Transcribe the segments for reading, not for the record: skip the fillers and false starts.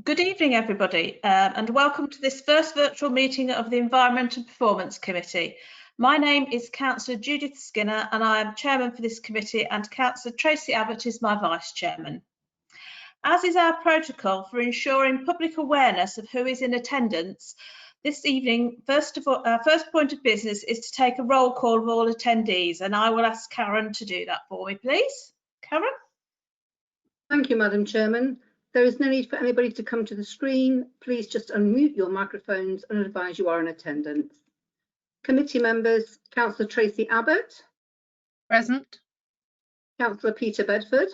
Good evening, everybody, and welcome to this first virtual meeting of the Environment and Performance Committee. My name is Councillor Judith Skinner, and I am chairman for this committee, and Councillor Tracy Abbott is my vice chairman. As is our protocol for ensuring public awareness of who is in attendance, this evening, first point of business is to take a roll call of all attendees, and I will ask Karen to do that for me, please. Karen? Thank you, Madam Chairman. There is no need for anybody to come to the screen. Please just unmute your microphones and advise you are in attendance. Committee members, Councillor Tracy Abbott. Present. Councillor Peter Bedford.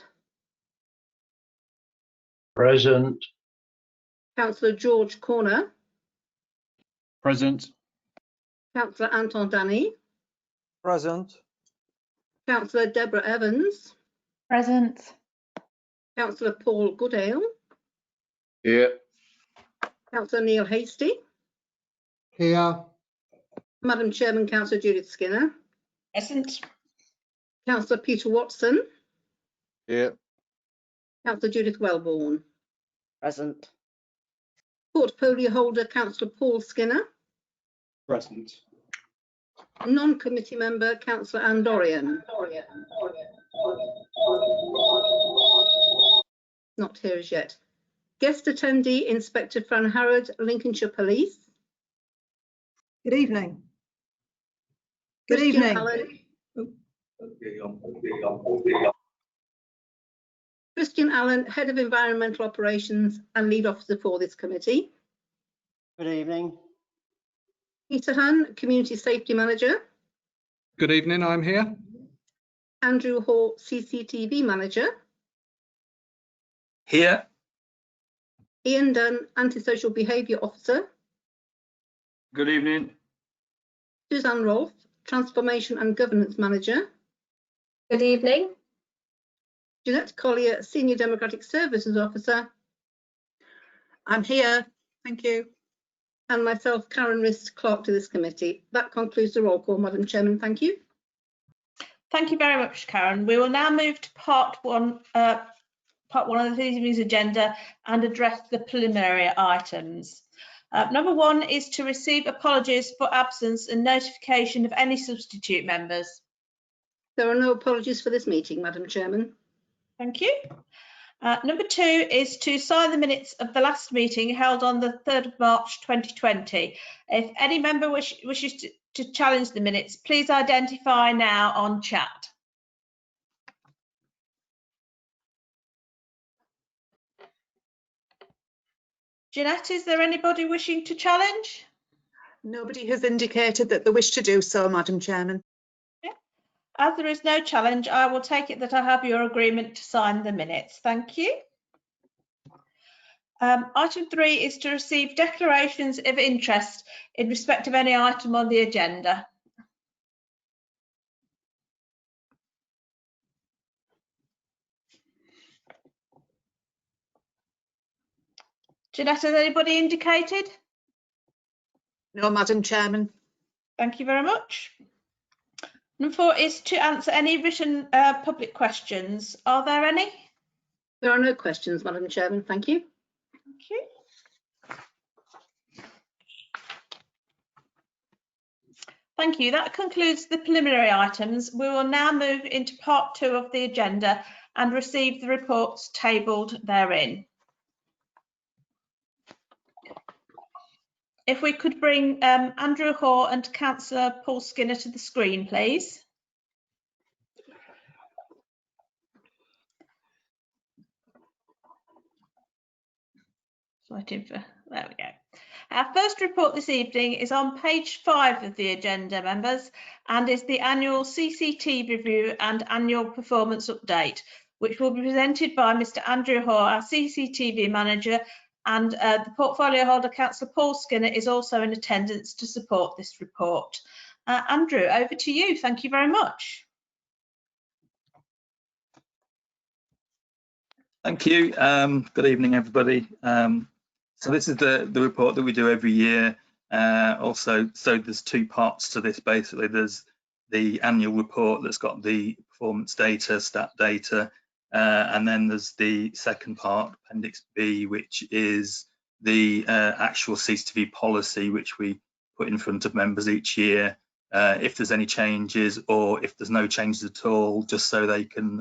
Present. Councillor George Corner. Present. Councillor Anton Danny. Present. Councillor Deborah Evans. Present. Councillor Paul Goodale. Here. Councillor Neil Hasty. Here. Madam Chairman, Councillor Judith Skinner. Present. Councillor Peter Watson. Here. Councillor Judith Wellborn. Present. Portfolio holder, Councillor Paul Skinner. Present. Non-committee member, Councillor Anne Dorian. Not here as yet. Guest attendee, Inspector Fran Harrod, Lincolnshire Police. Good evening. Good Christian evening. Allen. Christian Allen, Head of Environmental Operations and Lead Officer for this committee. Good evening. Peter Hunn, Community Safety Manager. Good evening, I'm here. Andrew Hall, CCTV Manager. Here. Ian Dunn, Antisocial Behaviour Officer. Good evening. Suzanne Rolfe, Transformation and Governance Manager. Good evening. Jeanette Collier, Senior Democratic Services Officer. I'm here. Thank you. And myself, Karen Rist, Clerk to this committee. That concludes the roll call, Madam Chairman. Thank you. Thank you very much, Karen. We will now move to part one of the evening's agenda and address the preliminary items. Number one is to receive apologies for absence and notification of any substitute members. There are no apologies for this meeting, Madam Chairman. Thank you. Number two is to sign the minutes of the last meeting held on the 3rd of March 2020. If any member wishes to challenge the minutes, please identify now on chat. Jeanette, is there anybody wishing to challenge? Nobody has indicated that they wish to do so, Madam Chairman. Yeah. As there is no challenge, I will take it that I have your agreement to sign the minutes. Thank you. Item 3 is to receive declarations of interest in respect of any item on the agenda. Jeanette, has anybody indicated? No, Madam Chairman. Thank you very much. Number 4 is to answer any written public questions. Are there any? There are no questions, Madam Chairman. Thank you. Thank you. Thank you. That concludes the preliminary items. We will now move into part 2 of the agenda and receive the reports tabled therein. If we could bring Andrew Hall and Councillor Paul Skinner to the screen, please. Waiting for, there we go. Our first report this evening is on page 5 of the agenda, members, and is the annual CCT review and annual performance update, which will be presented by Mr. Andrew Hall, our CCTV manager, and the portfolio holder, Councillor Paul Skinner, is also in attendance to support this report. Andrew, over to you. Thank you very much. Thank you. Good evening, everybody. So this is the report that we do every year. So there's 2 parts to this. Basically, there's the annual report that's got the performance data, stat data, And then there's the second part, Appendix B, which is the actual CCTV policy, which we put in front of members each year. If there's any changes or if there's no changes at all, just so they can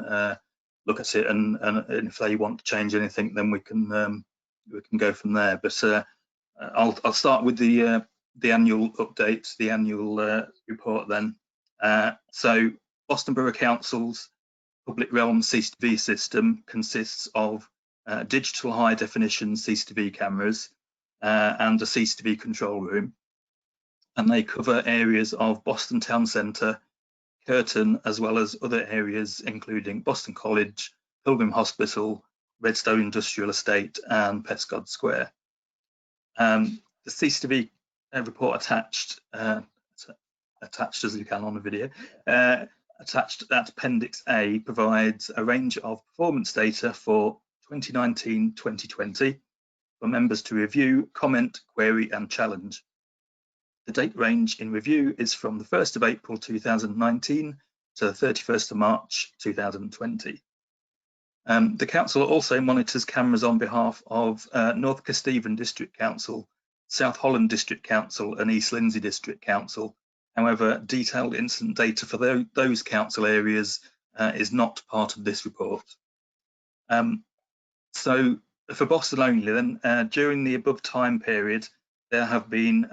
look at it, and if they want to change anything, then we can go from there. But I'll start with the annual updates, the annual report then. So Boston Borough Council's public realm CCTV system consists of digital high definition CCTV cameras and a CCTV control room, and they cover areas of Boston Town Centre, Curtin, as well as other areas including Boston College, Pilgrim Hospital, Redstone Industrial Estate and Pescod Square. The CCTV report attached as you can on the video, attached at Appendix A provides a range of performance data for 2019-2020 for members to review, comment, query and challenge. The date range in review is from the 1st of April 2019 to the 31st of March 2020. The council also monitors cameras on behalf of North Kesteven District Council, South Holland District Council and East Lindsey District Council. However, detailed incident data for those council areas is not part of this report. So for Boston only then, during the above time period, there have been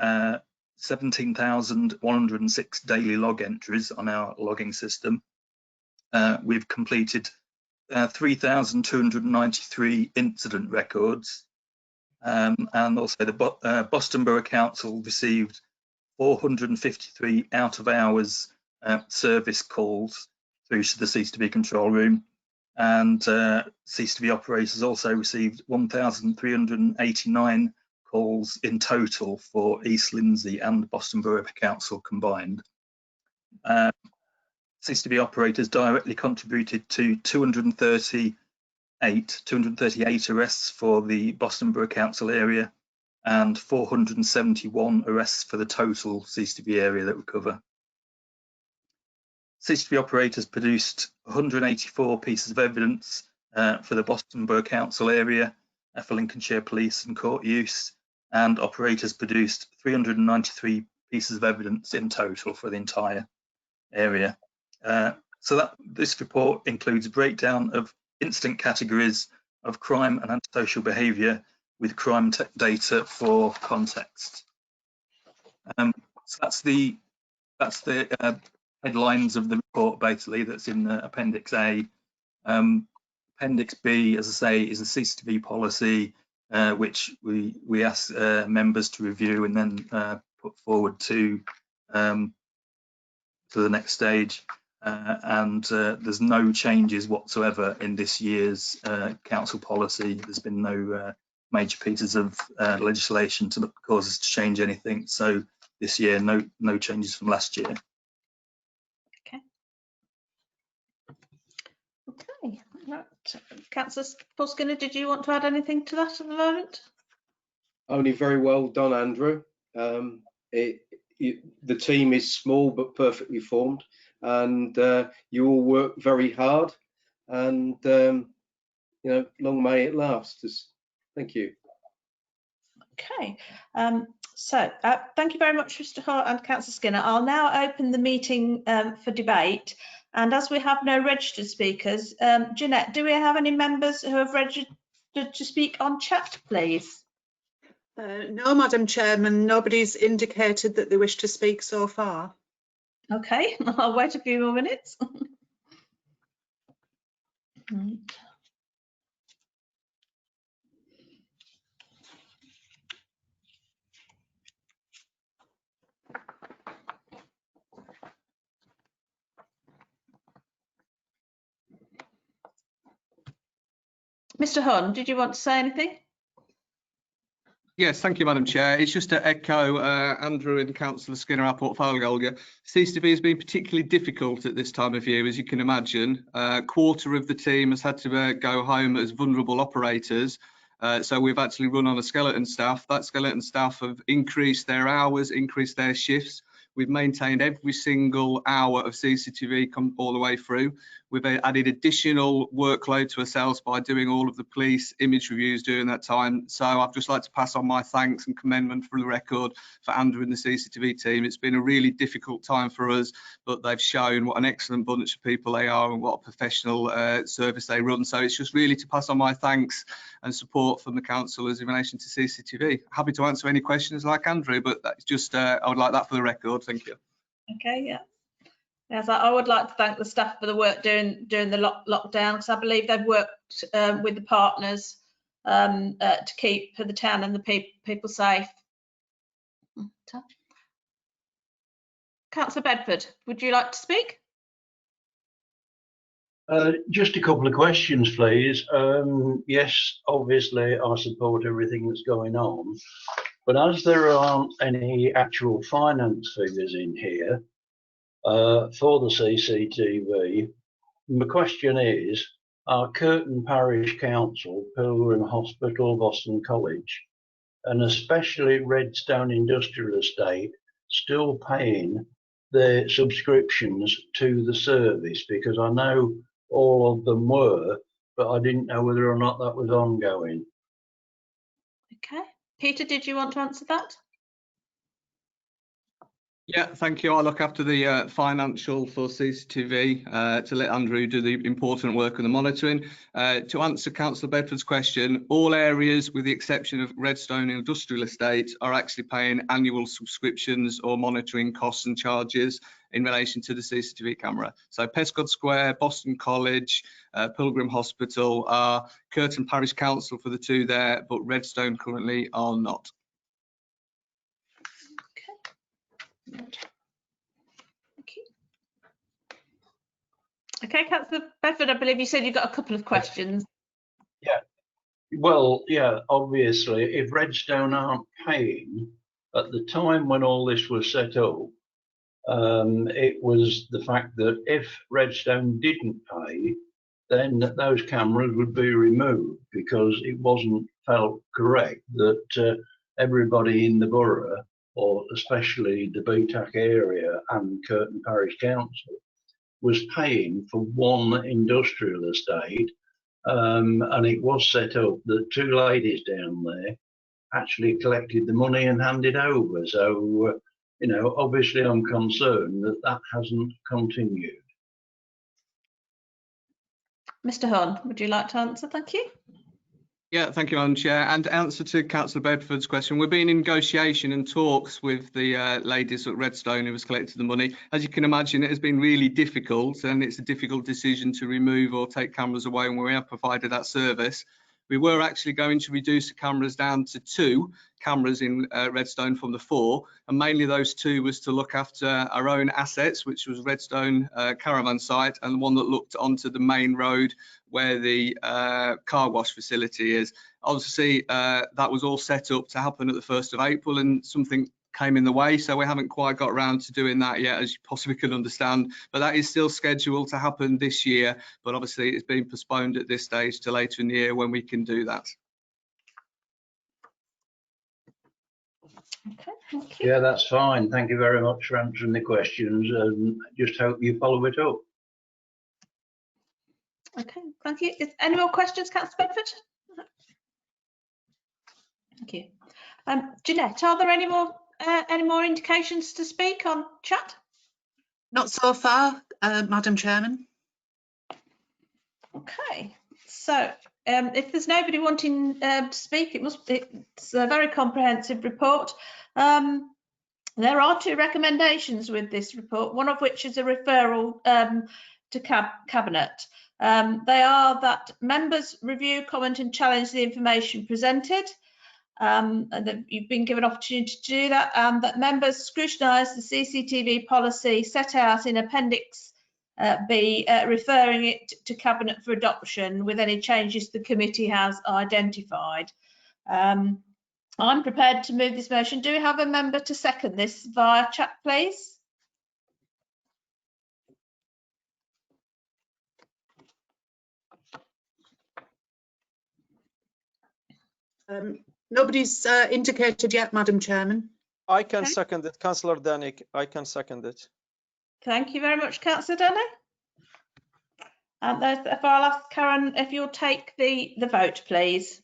17,106 daily log entries on our logging system. We've completed 3,293 incident records, and also the Boston Borough Council received 453 out of hours service calls through to the CCTV control room, and CCTV operators also received 1,389 calls in total for East Lindsey and Boston Borough Council combined. CCTV operators directly contributed to 238 arrests for the Boston Borough Council area and 471 arrests for the total CCTV area that we cover. CCTV operators produced 184 pieces of evidence for the Boston Borough Council area for Lincolnshire Police and court use, and operators produced 393 pieces of evidence in total for the entire area. So this report includes a breakdown of incident categories of crime and antisocial behaviour with crime data for context. So that's the headlines of the report basically that's in Appendix A. Appendix B, as I say, is a CCTV policy which we ask members to review and then put forward to the next stage. And there's no changes whatsoever in this year's council policy. There's been no major pieces of legislation to cause us to change anything. So this year, no changes from last year. Okay, right. Councillor Paul Skinner, did you want to add anything to that at the moment? Only very well done, Andrew. The team is small but perfectly formed, and you all work very hard, and you know, long may it last. Thank you. Okay, so thank you very much, Mr. Hart and Councillor Skinner. I'll now open the meeting for debate, and as we have no registered speakers, Jeanette, do we have any members who have registered to speak on chat, please? No, Madam Chairman, nobody's indicated that they wish to speak so far. Okay, I'll wait a few more minutes. Mr. Hunn, did you want to say anything? Yes, thank you, Madam Chair. It's just to echo Andrew and Councillor Skinner, our portfolio holder. CCTV has been particularly difficult at this time of year, as you can imagine. A quarter of the team has had to go home as vulnerable operators. So we've actually run on a skeleton staff. That skeleton staff have increased their hours, increased their shifts. We've maintained every single hour of CCTV all the way through. We've added additional workload to ourselves by doing all of the police image reviews during that time. So I'd just like to pass on my thanks and commendment for the record for Andrew and the CCTV team. It's been a really difficult time for us, but they've shown what an excellent bunch of people they are and what a professional service they run. So it's just really to pass on my thanks and support from the councillors in relation to CCTV. Happy to answer any questions like Andrew, but that's just I would like that for the record. Thank you. Okay, yeah. Yes, I would like to thank the staff for the work during the lockdown, because I believe they've worked with the partners to keep the town and the people safe. Councillor Bedford, would you like to speak? Just a couple of questions, please. Yes, obviously I support everything that's going on, but as there aren't any actual finance figures in here for the CCTV, my question is, are Curtin Parish Council, Pilgrim Hospital, Boston College, and especially Redstone Industrial Estate still paying their subscriptions to the service? Because I know all of them were, but I didn't know whether or not that was ongoing. Okay. Peter, did you want to answer that? Yeah, thank you. I look after the financial for CCTV to let Andrew do the important work of the monitoring. To answer Councillor Bedford's question, all areas with the exception of Redstone Industrial Estate are actually paying annual subscriptions or monitoring costs and charges in relation to the CCTV camera. So Pescod Square, Boston College, Pilgrim Hospital are Curtin Parish Council for the two there, but Redstone currently are not. Okay, Councillor Bedford, I believe you said you've got a couple of questions. Yeah, well, yeah, obviously, if Redstone aren't paying, at the time when all this was set up, it was the fact that if Redstone didn't pay, then those cameras would be removed, because it wasn't felt correct that everybody in the borough, or especially the BTAC area and Curtin Parish Council, was paying for one industrial estate, and it was set up that two ladies down there actually collected the money and handed over. So, you know, obviously I'm concerned that that hasn't continued. Mr. Hunn, would you like to answer? Thank you. Yeah, thank you, Madam Chair. And to answer to Councillor Bedford's question, we've been in negotiation and talks with the ladies at Redstone who has collected the money. As you can imagine, it has been really difficult, and it's a difficult decision to remove or take cameras away when we have provided that service. We were actually going to reduce the cameras down to 2 cameras in Redstone from the 4, and mainly those 2 was to look after our own assets, which was Redstone caravan site, and the one that looked onto the main road where the car wash facility is. Obviously, that was all set up to happen at the 1st of April, and something came in the way, so we haven't quite got around to doing that yet, as you possibly can understand, but that is still scheduled to happen this year, but obviously it's been postponed at this stage to later in the year when we can do that. Okay, thank you. Yeah, that's fine. Thank you very much for answering the questions, and just hope you follow it up. Okay, thank you. Any more questions, Councillor Bedford? Thank you. Jeanette, are there any more indications to speak on chat? Not so far, Madam Chairman. Okay, so if there's nobody wanting to speak, it's a very comprehensive report. There are 2 recommendations with this report, one of which is a referral to Cabinet. They are that members review, comment and challenge the information presented, and that you've been given opportunity to do that, and that members scrutinise the CCTV policy set out in Appendix B, referring it to Cabinet for adoption with any changes the committee has identified. I'm prepared to move this motion. Do we have a member to second this via chat, please? Nobody's indicated yet, Madam Chairman. I can Okay. second it. Councillor Danik, I can second it. Thank you very much, Councillor Denny. And therefore, I'll ask Karen if you'll take the vote, please.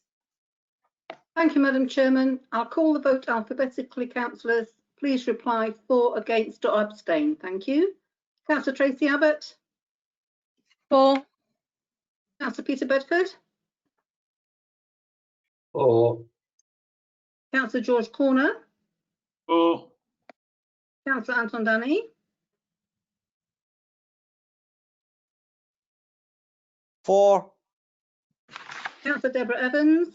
Thank you, Madam Chairman. I'll call the vote alphabetically, councillors. Please reply for, against or abstain. Thank you. Councillor Tracy Abbott. For. Councillor Peter Bedford. For. Councillor George Corner. For. Councillor Anton Danny. For. Councillor Deborah Evans.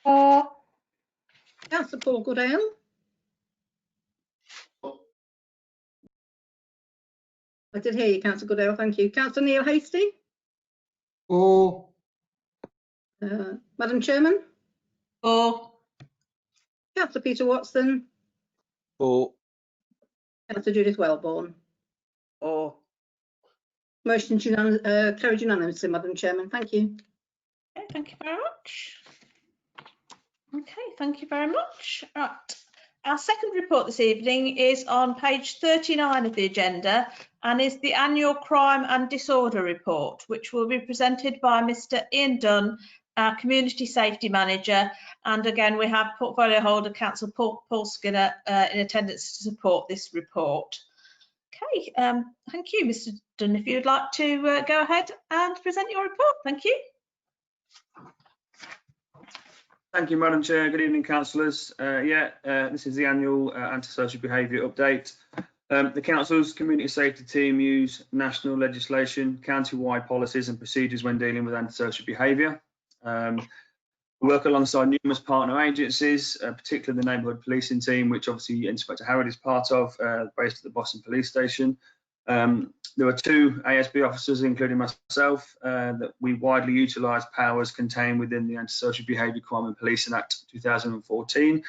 For. Councillor Paul Goodale. I did hear you, Councillor Goodale, thank you. Councillor Neil Hasty. For. Madam Chairman. For. Councillor Peter Watson. For. Councillor Judith Wellborn. For. Motion carried unanimously, Madam Chairman. Thank you. Okay, thank you very much. Okay, thank you very much. Right. Our second report this evening is on page 39 of the agenda and is the annual crime and disorder report, which will be presented by Mr. Ian Dunn, our community safety manager. And again, we have portfolio holder Councillor Paul Skinner in attendance to support this report. Okay, thank you, Mr. Dunn. If you'd like to go ahead and present your report, thank you. Thank you, Madam Chair. Good evening, councillors. This is the annual antisocial behaviour update. The council's community safety team use national legislation, county-wide policies and procedures when dealing with antisocial behaviour. We work alongside numerous partner agencies, particularly the neighbourhood policing team, which obviously Inspector Howard is part of, based at the Boston Police Station. There were 2 ASB officers, including myself, that we widely utilise powers contained within the Antisocial Behaviour Crime and Policing Act 2014.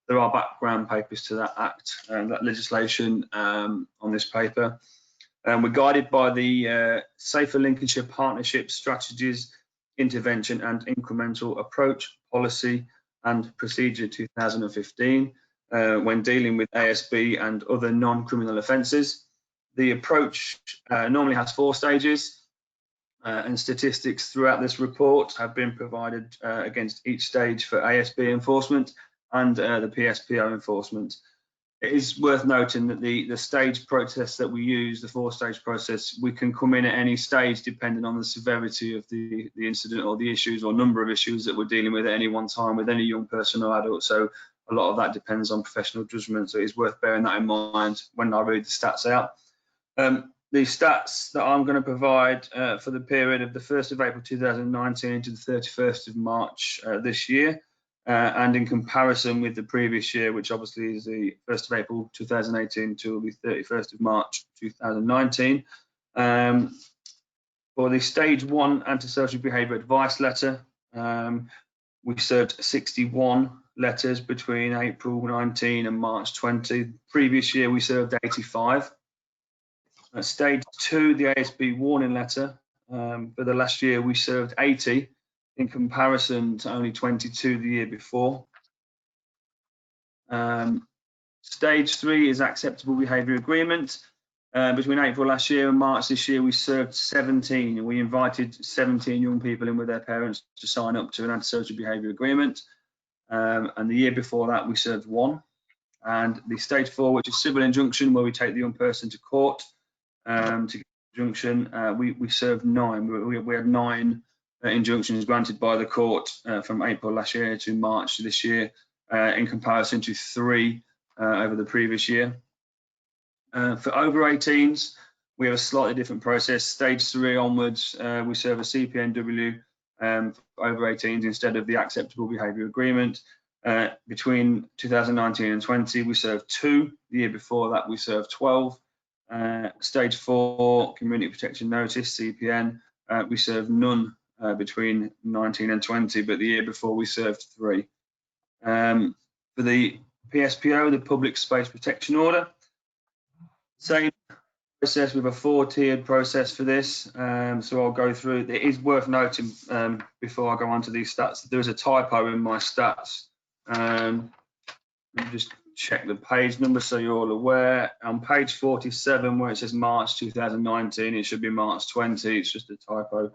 There are background papers to that act and that legislation on this paper. We're guided by the Safer Lincolnshire Partnership Strategies, Intervention and Incremental Approach Policy and Procedure 2015 when dealing with ASB and other non-criminal offences. The approach normally has 4 stages and statistics throughout this report have been provided against each stage for ASB enforcement and the PSPO enforcement. It is worth noting that the stage process that we use, the 4-stage process, we can come in at any stage depending on the severity of the incident or the issues or number of issues that we're dealing with at any one time with any young person or adult. So a lot of that depends on professional judgment. So it's worth bearing that in mind when I read the stats out. The stats that I'm going to provide for the period of the 1st of April 2019 to the 31st of March this year, and in comparison with the previous year, which obviously is the 1st of April 2018 to the 31st of March 2019. For the stage 1 antisocial behaviour advice letter, we served 61 letters between April 19 and March 20. Previous year we served 85. At stage 2, the ASB warning letter, for the last year we served 80 in comparison to only 22 the year before. Stage 3 is acceptable behaviour agreement. Between April last year and March this year we served 17 and we invited 17 young people in with their parents to sign up to an antisocial behaviour agreement. And the year before that we served 1. And the stage 4, which is civil injunction, where we take the young person to court to get injunction, we served 9. We had 9 injunctions granted by the court from April last year to March this year, in comparison to 3 over the previous year. For over 18s, we have a slightly different process. Stage 3 onwards, we serve a CPNW for over 18s instead of the acceptable behaviour agreement. Between 2019 and 20, we served 2. The year before that, we served 12. Stage 4, community protection notice, CPN, we served none between 19 and 20, but the year before we served 3. For the PSPO, the public space protection order, same process with a 4-tiered process for this. So I'll go through. It is worth noting before I go on to these stats, there is a typo in my stats. Let me just check the page number so you're all aware. On page 47, where it says March 2019, it should be March 20. It's just a typo.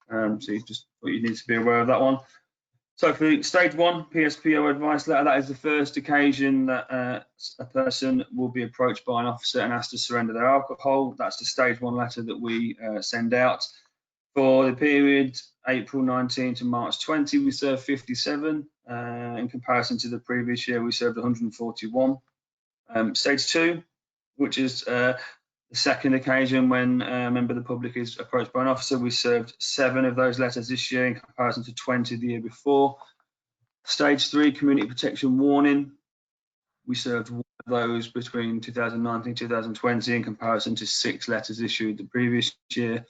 So you need to be aware of that one. So for stage 1 PSPO advice letter, that is the first occasion that a person will be approached by an officer and asked to surrender their alcohol. That's the stage 1 letter that we send out. For the period April 19 to March 20, we served 57. In comparison to the previous year, we served 141. Stage 2, which is the second occasion when a member of the public is approached by an officer, we served 7 of those letters this year in comparison to 20 the year before. Stage 3, community protection warning, we served 1 of those between 2019 and 2020 in comparison to 6 letters issued the previous year.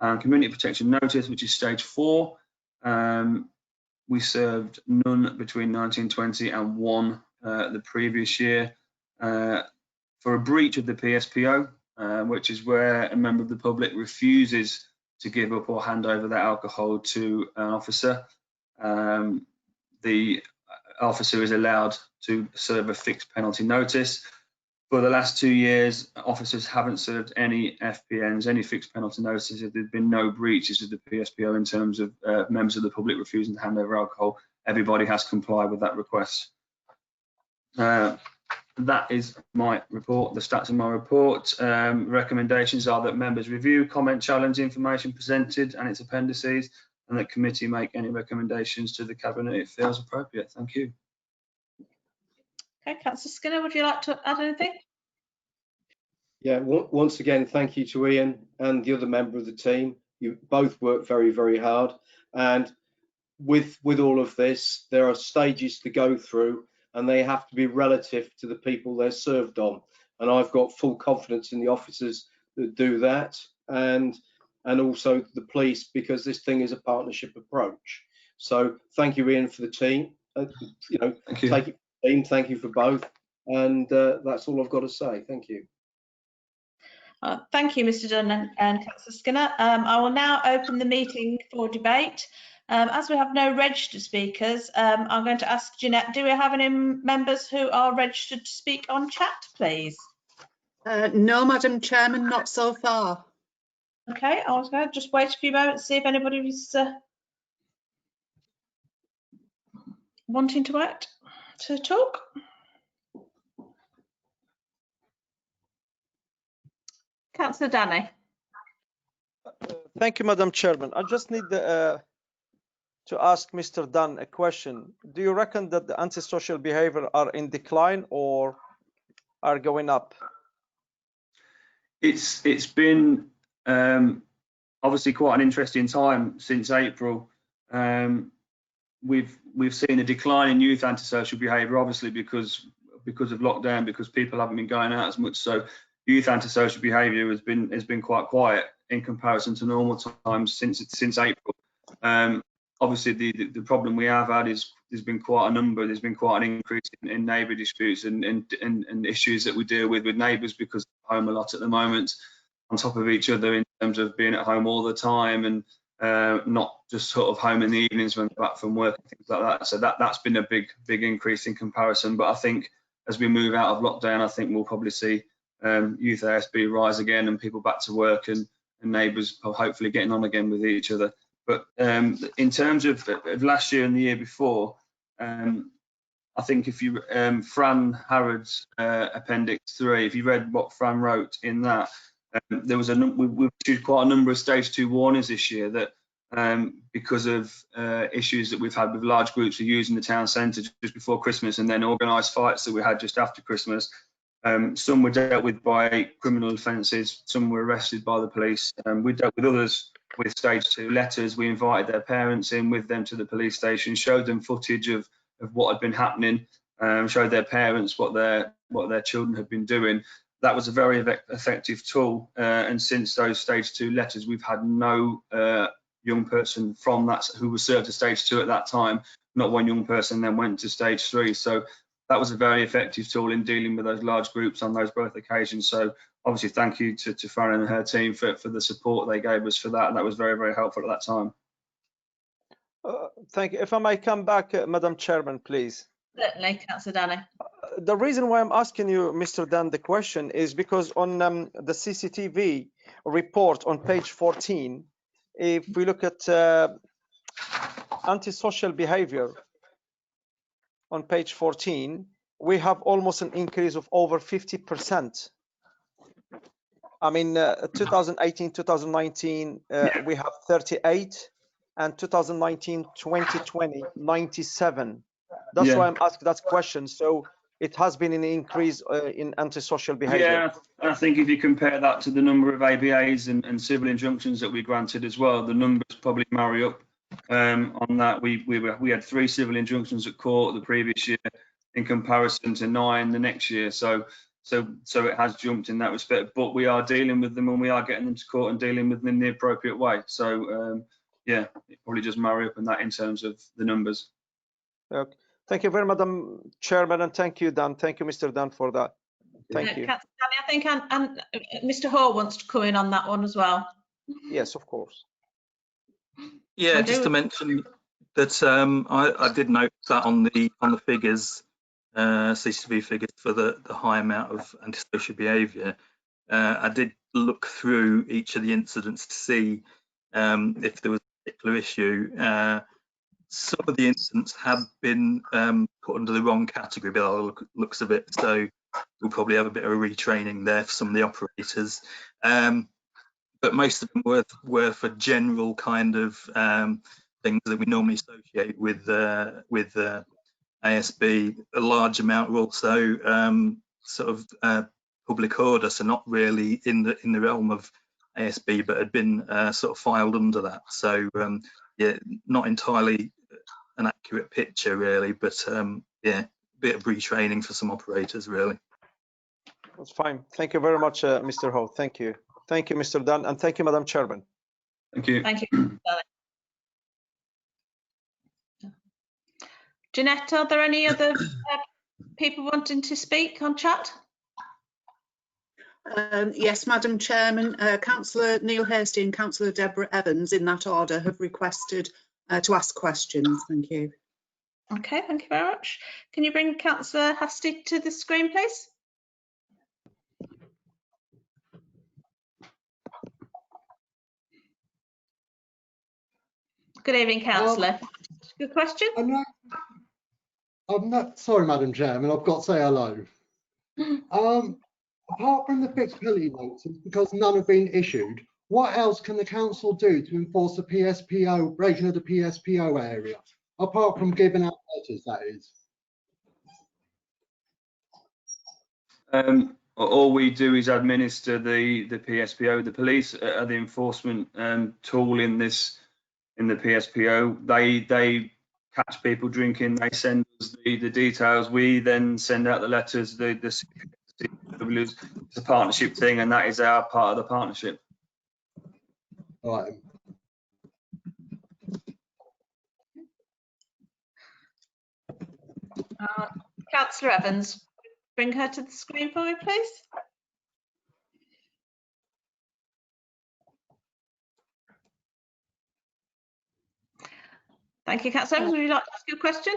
And community protection notice, which is stage 4, we served none between 1920 and 1 the previous year. For a breach of the PSPO, which is where a member of the public refuses to give up or hand over their alcohol to an officer, the officer is allowed to serve a fixed penalty notice. For the last 2 years, officers haven't served any FPNs, any fixed penalty notices. There's been no breaches of the PSPO in terms of members of the public refusing to hand over alcohol. Everybody has complied with that request. That is my report, the stats in my report. Recommendations are that members review, comment, challenge information presented and its appendices, and that committee make any recommendations to the Cabinet it feels appropriate. Thank you. Okay, Councillor Skinner, would you like to add anything? Yeah, once again, thank you to Ian and the other member of the team. You both worked very, very hard. And with all of this, there are stages to go through, and they have to be relative to the people they're served on. And I've got full confidence in the officers that do that, and also the police, because this thing is a partnership approach. So thank you, Ian, for the team. Thank you. Take it for the team. Thank you for both. And that's all I've got to say. Thank you. Thank you, Mr Dunn and Councillor Skinner. I will now open the meeting for debate. As we have no registered speakers, I'm going to ask Jeanette, do we have any members who are registered to speak on chat, please? No, Madam Chairman, not so far. Okay, I was going to just wait a few moments, see if anybody was wanting to talk. Councillor Danny. Thank you, Madam Chairman. I just need to ask Mr. Dunn a question. Do you reckon that the antisocial behaviour are in decline or are going up? It's been obviously quite an interesting time since April. We've seen a decline in youth antisocial behaviour, obviously because of lockdown, because people haven't been going out as much. So youth antisocial behaviour has been quite quiet in comparison to normal times since April. Obviously, the problem we have had is there's been quite an increase in neighbour disputes and issues that we deal with neighbours because they're home a lot at the moment, on top of each other in terms of being at home all the time and not just sort of home in the evenings when they're back from work and things like that. So that's been a big increase in comparison. But I think as we move out of lockdown, I think we'll probably see youth ASB rise again and people back to work and neighbours hopefully getting on again with each other. But in terms of last year and the year before, I think if you Fran Harrod's Appendix 3, if you read what Fran wrote in that, there was we've issued quite a number of stage 2 warnings this year that because of issues that we've had with large groups of youths in the town centre just before Christmas, and then organised fights that we had just after Christmas. Some were dealt with by criminal offences, some were arrested by the police. We dealt with others with stage 2 letters. We invited their parents in with them to the police station, showed them footage of what had been happening, showed their parents what their children had been doing. That was a very effective tool, and since those stage 2 letters, we've had no young person from that who was served to stage 2 at that time. Not one young person then went to stage 3. So that was a very effective tool in dealing with those large groups on those both occasions. So obviously, thank you to Fran and her team for the support they gave us for that, and that was very, very helpful at that time. Thank you. If I might come back, Madam Chairman, please. Certainly, Councillor Danny. The reason why I'm asking you, Mr. Dan, the question is because on the CCTV report on page 14, if we look at antisocial behavior on page 14, we have almost an increase of over 50%. I mean, 2018, 2019, we have 38, and 2019, 2020, 97. That's why I'm asking that question. So it has been an increase in antisocial behavior. Yeah, I think if you compare that to the number of ABAs and civil injunctions that we granted as well, the numbers probably marry up on that. We had 3 civil injunctions at court the previous year in comparison to 9 the next year. So it has jumped in that respect, but we are dealing with them and we are getting them to court and dealing with them in the appropriate way. So yeah, it probably just marry up in that in terms of the numbers. Okay. Thank you very much, Madam Chairman, and thank you, Dan. Thank you, Mr. Dan, for that. Thank you. Councillor Danny, I think and Mr. Hall wants to come in on that one as well. Yes, of course. Yeah, just to mention that I did note that on the figures, CCTV figures for the high amount of antisocial behaviour. I did look through each of the incidents to see if there was a particular issue. Some of the incidents have been put under the wrong category by the looks of it, so we'll probably have a bit of a retraining there for some of the operators. But most of them were for general kind of things that we normally associate with ASB. A large amount were also sort of public order, so not really in the realm of ASB, but had been sort of filed under that. So yeah, not entirely an accurate picture really, but yeah, a bit of retraining for some operators really. That's fine. Thank you very much, Mr. Ho. Thank you. Thank you, Mr. Dunn, and thank you, Madam Chairman. Thank you. Thank you. Jeanette, are there any other people wanting to speak on chat? Yes, Madam Chairman, Councillor Neil Hasty and Councillor Deborah Evans, in that order, have requested to ask questions. Thank you. Okay, thank you very much. Can you bring Councillor Hasty to the screen, please? Good evening, Councillor. Good question. I'm not sorry, Madam Chairman, I've got to say hello. Apart from the fixed penalty notices, because none have been issued, what else can the council do to enforce the PSPO, breaking of the PSPO area? Apart from giving out letters, that is. All we do is administer the PSPO. The police are the enforcement tool in the PSPO. They catch people drinking. They send us the details. We then send out the letters. It's a partnership thing, and that is our part of the partnership. All right. Councillor Evans, bring her to the screen for me, please. Thank you, Councillor Evans. Would you like to ask your question?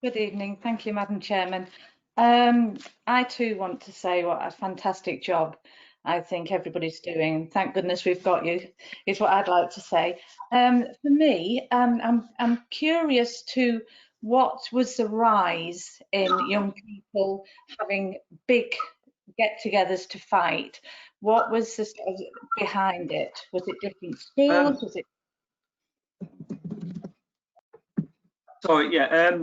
Good evening. Thank you, Madam Chairman. I too want to say what a fantastic job I think everybody's doing. Thank goodness we've got you, is what I'd like to say. For me, I'm curious to what was the rise in young people having big get-togethers to fight? What was the sort of behind it? Was it different schools? Was it? Sorry, yeah.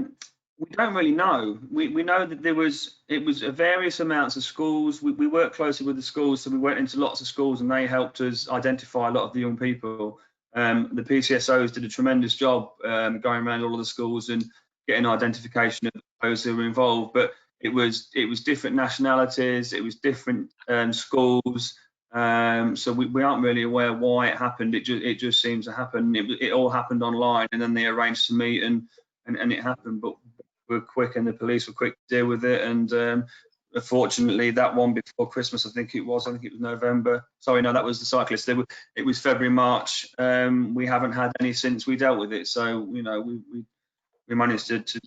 We don't really know. We know that it was various amounts of schools. We worked closely with the schools, so we went into lots of schools and they helped us identify a lot of the young people. The PCSOs did a tremendous job going around all of the schools and getting identification of those who were involved. But it was different nationalities, it was different schools. So we aren't really aware why it happened. It just seems to happen. It all happened online, and then they arranged to meet and it happened. But we're quick, and the police were quick to deal with it. And fortunately, that one before Christmas, I think it was November. Sorry, no, that was the cyclist. It was February, March. We haven't had any since we dealt with it. So you know, we managed to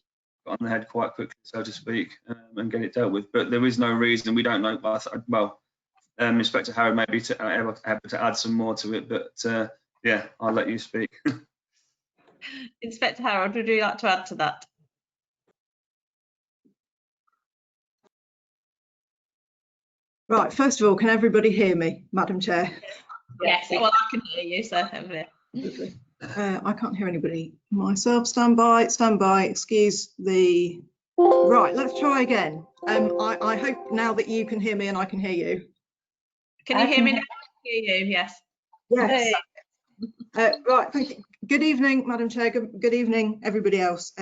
on the head quite quickly, so to speak, and get it dealt with. But there is no reason, we don't know. Well, Inspector Howard may be able to add some more to it, but yeah, I'll let you speak. Inspector Howard, would you like to add to that? Right, first of all, can everybody hear me, Madam Chair? Yes, well, I can hear you, so hopefully. I can't hear anybody myself. Stand by, excuse the... Right, let's try again. I hope now that you can hear me and I can hear you. Can you hear me now? I can hear you, yes. Yes. Right, thank you. Good evening, Madam Chair. Good evening, everybody else.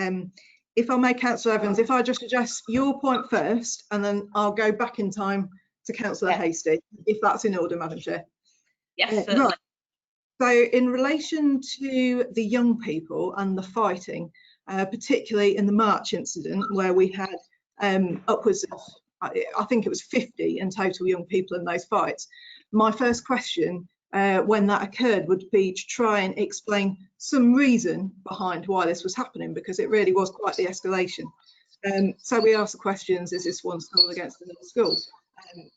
If I may, Councillor Evans, if I just address your point first, and then I'll go back in time to Councillor Hasty, if that's in order, Madam Chair. Yes, right. So in relation to the young people and the fighting, particularly in the March incident where we had upwards of, I think it was 50 in total young people in those fights, my first question when that occurred would be to try and explain some reason behind why this was happening, because it really was quite the escalation. So we asked the questions: is this one school against another school?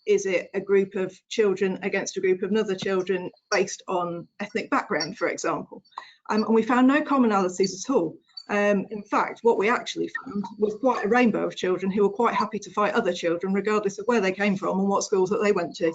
Is it a group of children against a group of other children based on ethnic background, for example? And we found no commonalities at all. In fact, what we actually found was quite a rainbow of children who were quite happy to fight other children, regardless of where they came from and what schools that they went to.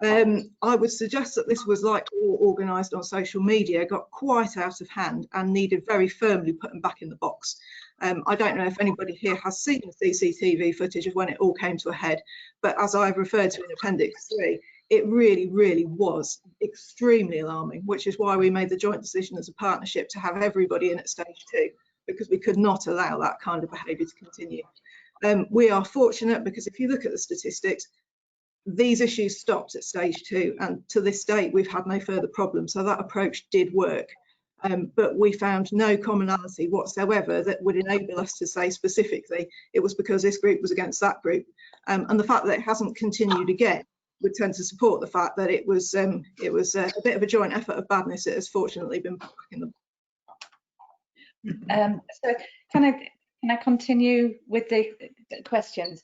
I would suggest that this was likely organised on social media, got quite out of hand and needed very firmly putting back in the box. I don't know if anybody here has seen the CCTV footage of when it all came to a head, but as I've referred to in Appendix 3, it really, really was extremely alarming, which is why we made the joint decision as a partnership to have everybody in at stage 2, because we could not allow that kind of behaviour to continue. We are fortunate because if you look at the statistics, these issues stopped at stage 2, and to this date we've had no further problems, so that approach did work. But we found no commonality whatsoever that would enable us to say specifically it was because this group was against that group. And the fact that it hasn't continued again would tend to support the fact that it was a bit of a joint effort of badness. It has fortunately been put back in the... So can I continue with the questions?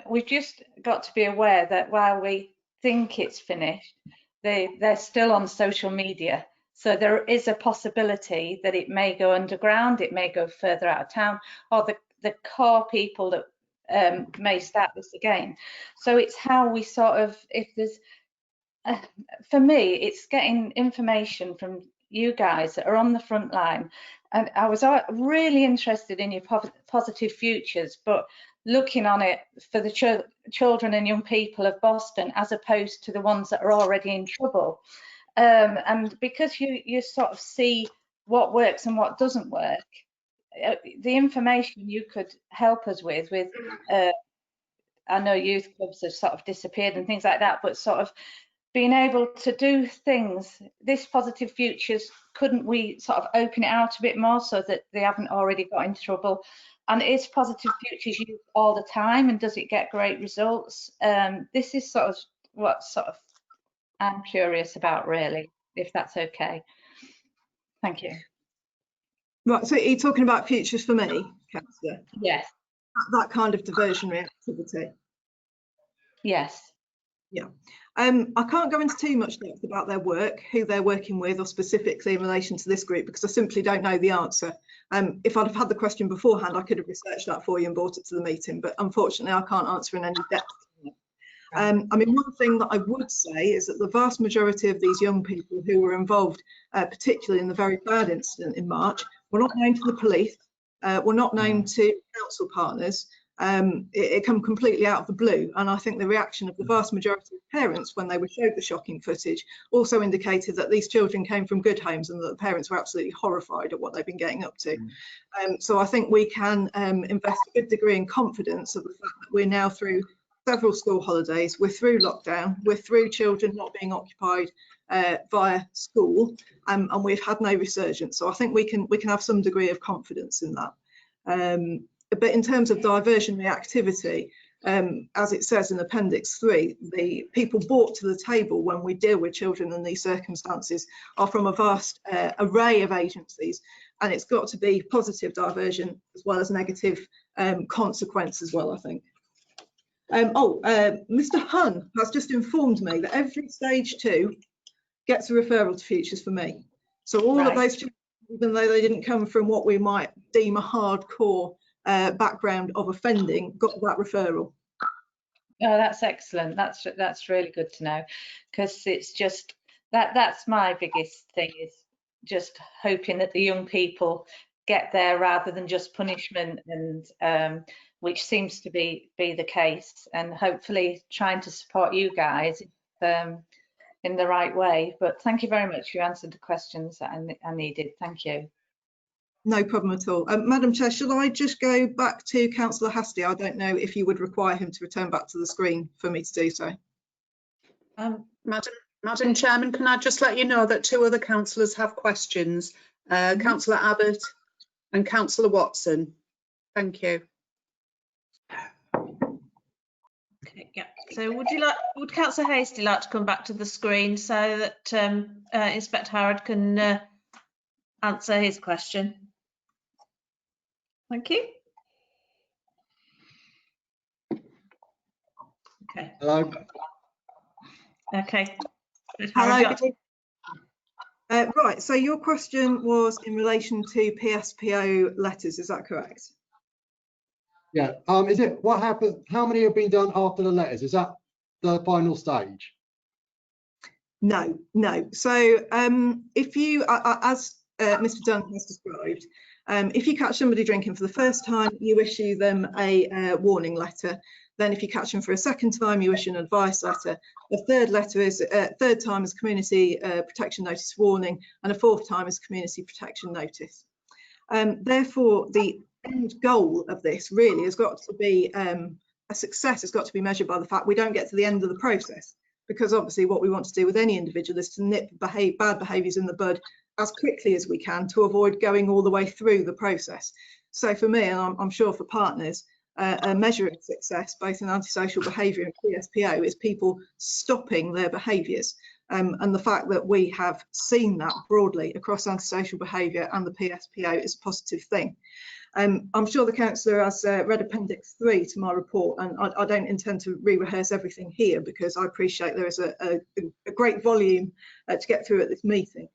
We've just got to be aware that while we think it's finished, they're still on social media. So there is a possibility that it may go underground, it may go further out of town, or the core people that may start this again. So it's how we sort of, if there's, for me, it's getting information from you guys that are on the front line. And I was really interested in your positive futures, but looking on it for the children and young people of Boston as opposed to the ones that are already in trouble. And because you sort of see what works and what doesn't work, the information you could help us with I know youth clubs have sort of disappeared and things like that, but sort of being able to do things, this positive futures, couldn't we sort of open it out a bit more so that they haven't already got in trouble? And is positive futures used all the time, and does it get great results? This is sort of what I'm curious about, really, if that's okay. Thank you. Right, so you're talking about futures for me, Councillor? Yes. That kind of diversionary activity? Yes. Yeah. I can't go into too much depth about their work, who they're working with, or specifically in relation to this group, because I simply don't know the answer. If I'd have had the question beforehand, I could have researched that for you and brought it to the meeting, but unfortunately I can't answer in any depth. I mean, one thing that I would say is that the vast majority of these young people who were involved, particularly in the very bad incident in March, were not known to the police, were not known to council partners. It came completely out of the blue, and I think the reaction of the vast majority of parents when they were showed the shocking footage also indicated that these children came from good homes and that the parents were absolutely horrified at what they've been getting up to. So I think we can invest a good degree in confidence of the fact that we're now through several school holidays, we're through lockdown, we're through children not being occupied via school, and we've had no resurgence. So I think we can have some degree of confidence in that. But in terms of diversionary activity, as it says in Appendix 3, the people brought to the table when we deal with children in these circumstances are from a vast array of agencies. and it's got to be positive diversion as well as negative consequence as well, I think. Mr. Hunn has just informed me that every stage 2 gets a referral to futures for me. So all of those, even though they didn't come from what we might deem a hardcore background of offending, got that referral. Oh, that's excellent. That's really good to know, because it's just that's my biggest thing, is just hoping that the young people get there rather than just punishment, and which seems to be the case, and hopefully trying to support you guys in the right way. But thank you very much. You answered the questions that I needed. Thank you. No problem at all. Madam Chair, shall I just go back to Councillor Hastie? I don't know if you would require him to return back to the screen for me to do so. Madam Chairman, can I just let you know that 2 other councillors have questions, Councillor Abbott and Councillor Watson. Thank you. Okay, yeah. So would Councillor Hastie like to come back to the screen so that Inspector Howard can answer his question? Thank you. Okay. Hello. Okay. Hello. Right, so your question was in relation to PSPO letters, is that correct? Yeah. Is it what happened? How many have been done after the letters? Is that the final stage? No. So if you, as Mr. Dunn has described, if you catch somebody drinking for the first time, you issue them a warning letter. Then if you catch them for a second time, you issue an advice letter. The third time is community protection notice warning, and a 4th time is community protection notice. Therefore, the end goal of this really has got to be a success. Has got to be measured by the fact we don't get to the end of the process, because obviously what we want to do with any individual is to nip bad behaviours in the bud as quickly as we can to avoid going all the way through the process. So for me, and I'm sure for partners, a measure of success, both in antisocial behaviour and PSPO, is people stopping their behaviours. And the fact that we have seen that broadly across antisocial behaviour and the PSPO is a positive thing. I'm sure the councillor has read Appendix 3 to my report, and I don't intend to re-rehearse everything here because I appreciate there is a great volume to get through at this meeting.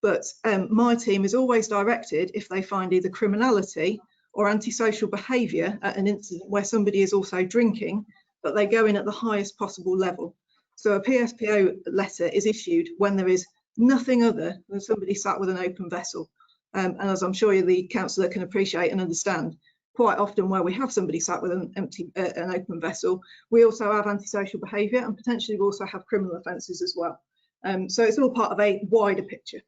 But my team is always directed, if they find either criminality or antisocial behaviour at an incident where somebody is also drinking, that they go in at the highest possible level. So a PSPO letter is issued when there is nothing other than somebody sat with an open vessel. And as I'm sure the councillor can appreciate and understand, quite often where we have somebody sat with an open vessel, we also have antisocial behaviour, and potentially we also have criminal offences as well. So it's all part of a wider picture.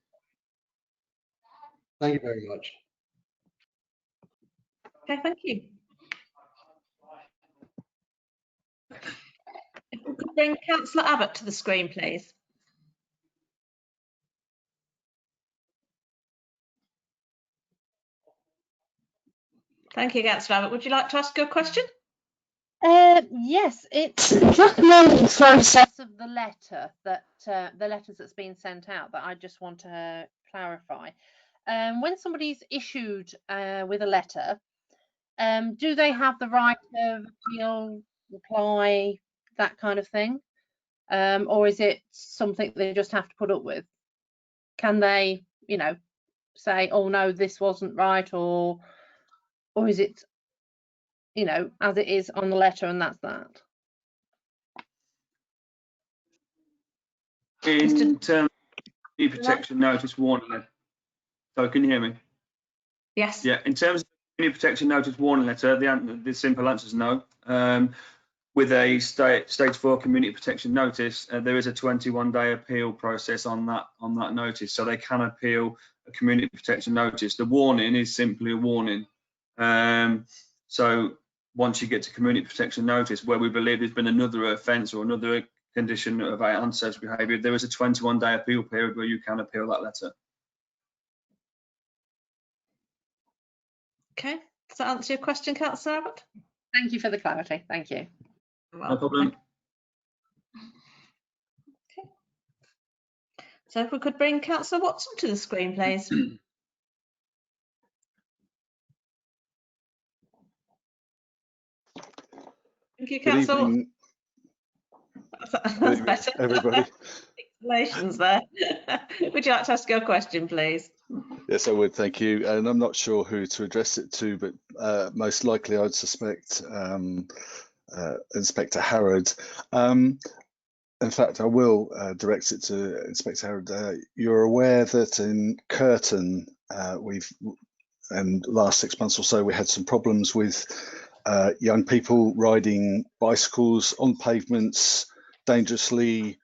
Thank you very much. Okay, thank you. If we could bring Councillor Abbott to the screen, please. Thank you, Councillor Abbott. Would you like to ask your question? Yes, it's just the process of the letter that the letters that's been sent out that I just want to clarify. When somebody's issued with a letter, do they have the right of appeal, reply, that kind of thing? Or is it something they just have to put up with? Can they, you know, say, oh no, this wasn't right, or is it, you know, as it is on the letter and that's that? In terms of protection notice warning, so can you hear me? Yes. Yeah, in terms of community protection notice warning letter, the simple answer is no. With a stage 4 community protection notice, there is a 21-day appeal process on that notice, so they can appeal a community protection notice. The warning is simply a warning. So once you get to community protection notice, where we believe there's been another offence or another condition of antisocial behaviour, there is a 21-day appeal period where you can appeal that letter. Okay, does that answer your question, Councillor Abbott? Thank you for the clarity. Thank you. No problem. Okay. So if we could bring Councillor Watson to the screen, please. Thank you, Good Councillor. evening, That's better. everybody. Explanations there. Would you like to ask your question, please? Yes, I would, thank you. And I'm not sure who to address it to, but most likely I'd suspect Inspector Harrod. In fact, I will direct it to Inspector Harrod. You're aware that in Curtin, in the last 6 months or so, we had some problems with young people riding bicycles on pavements dangerously,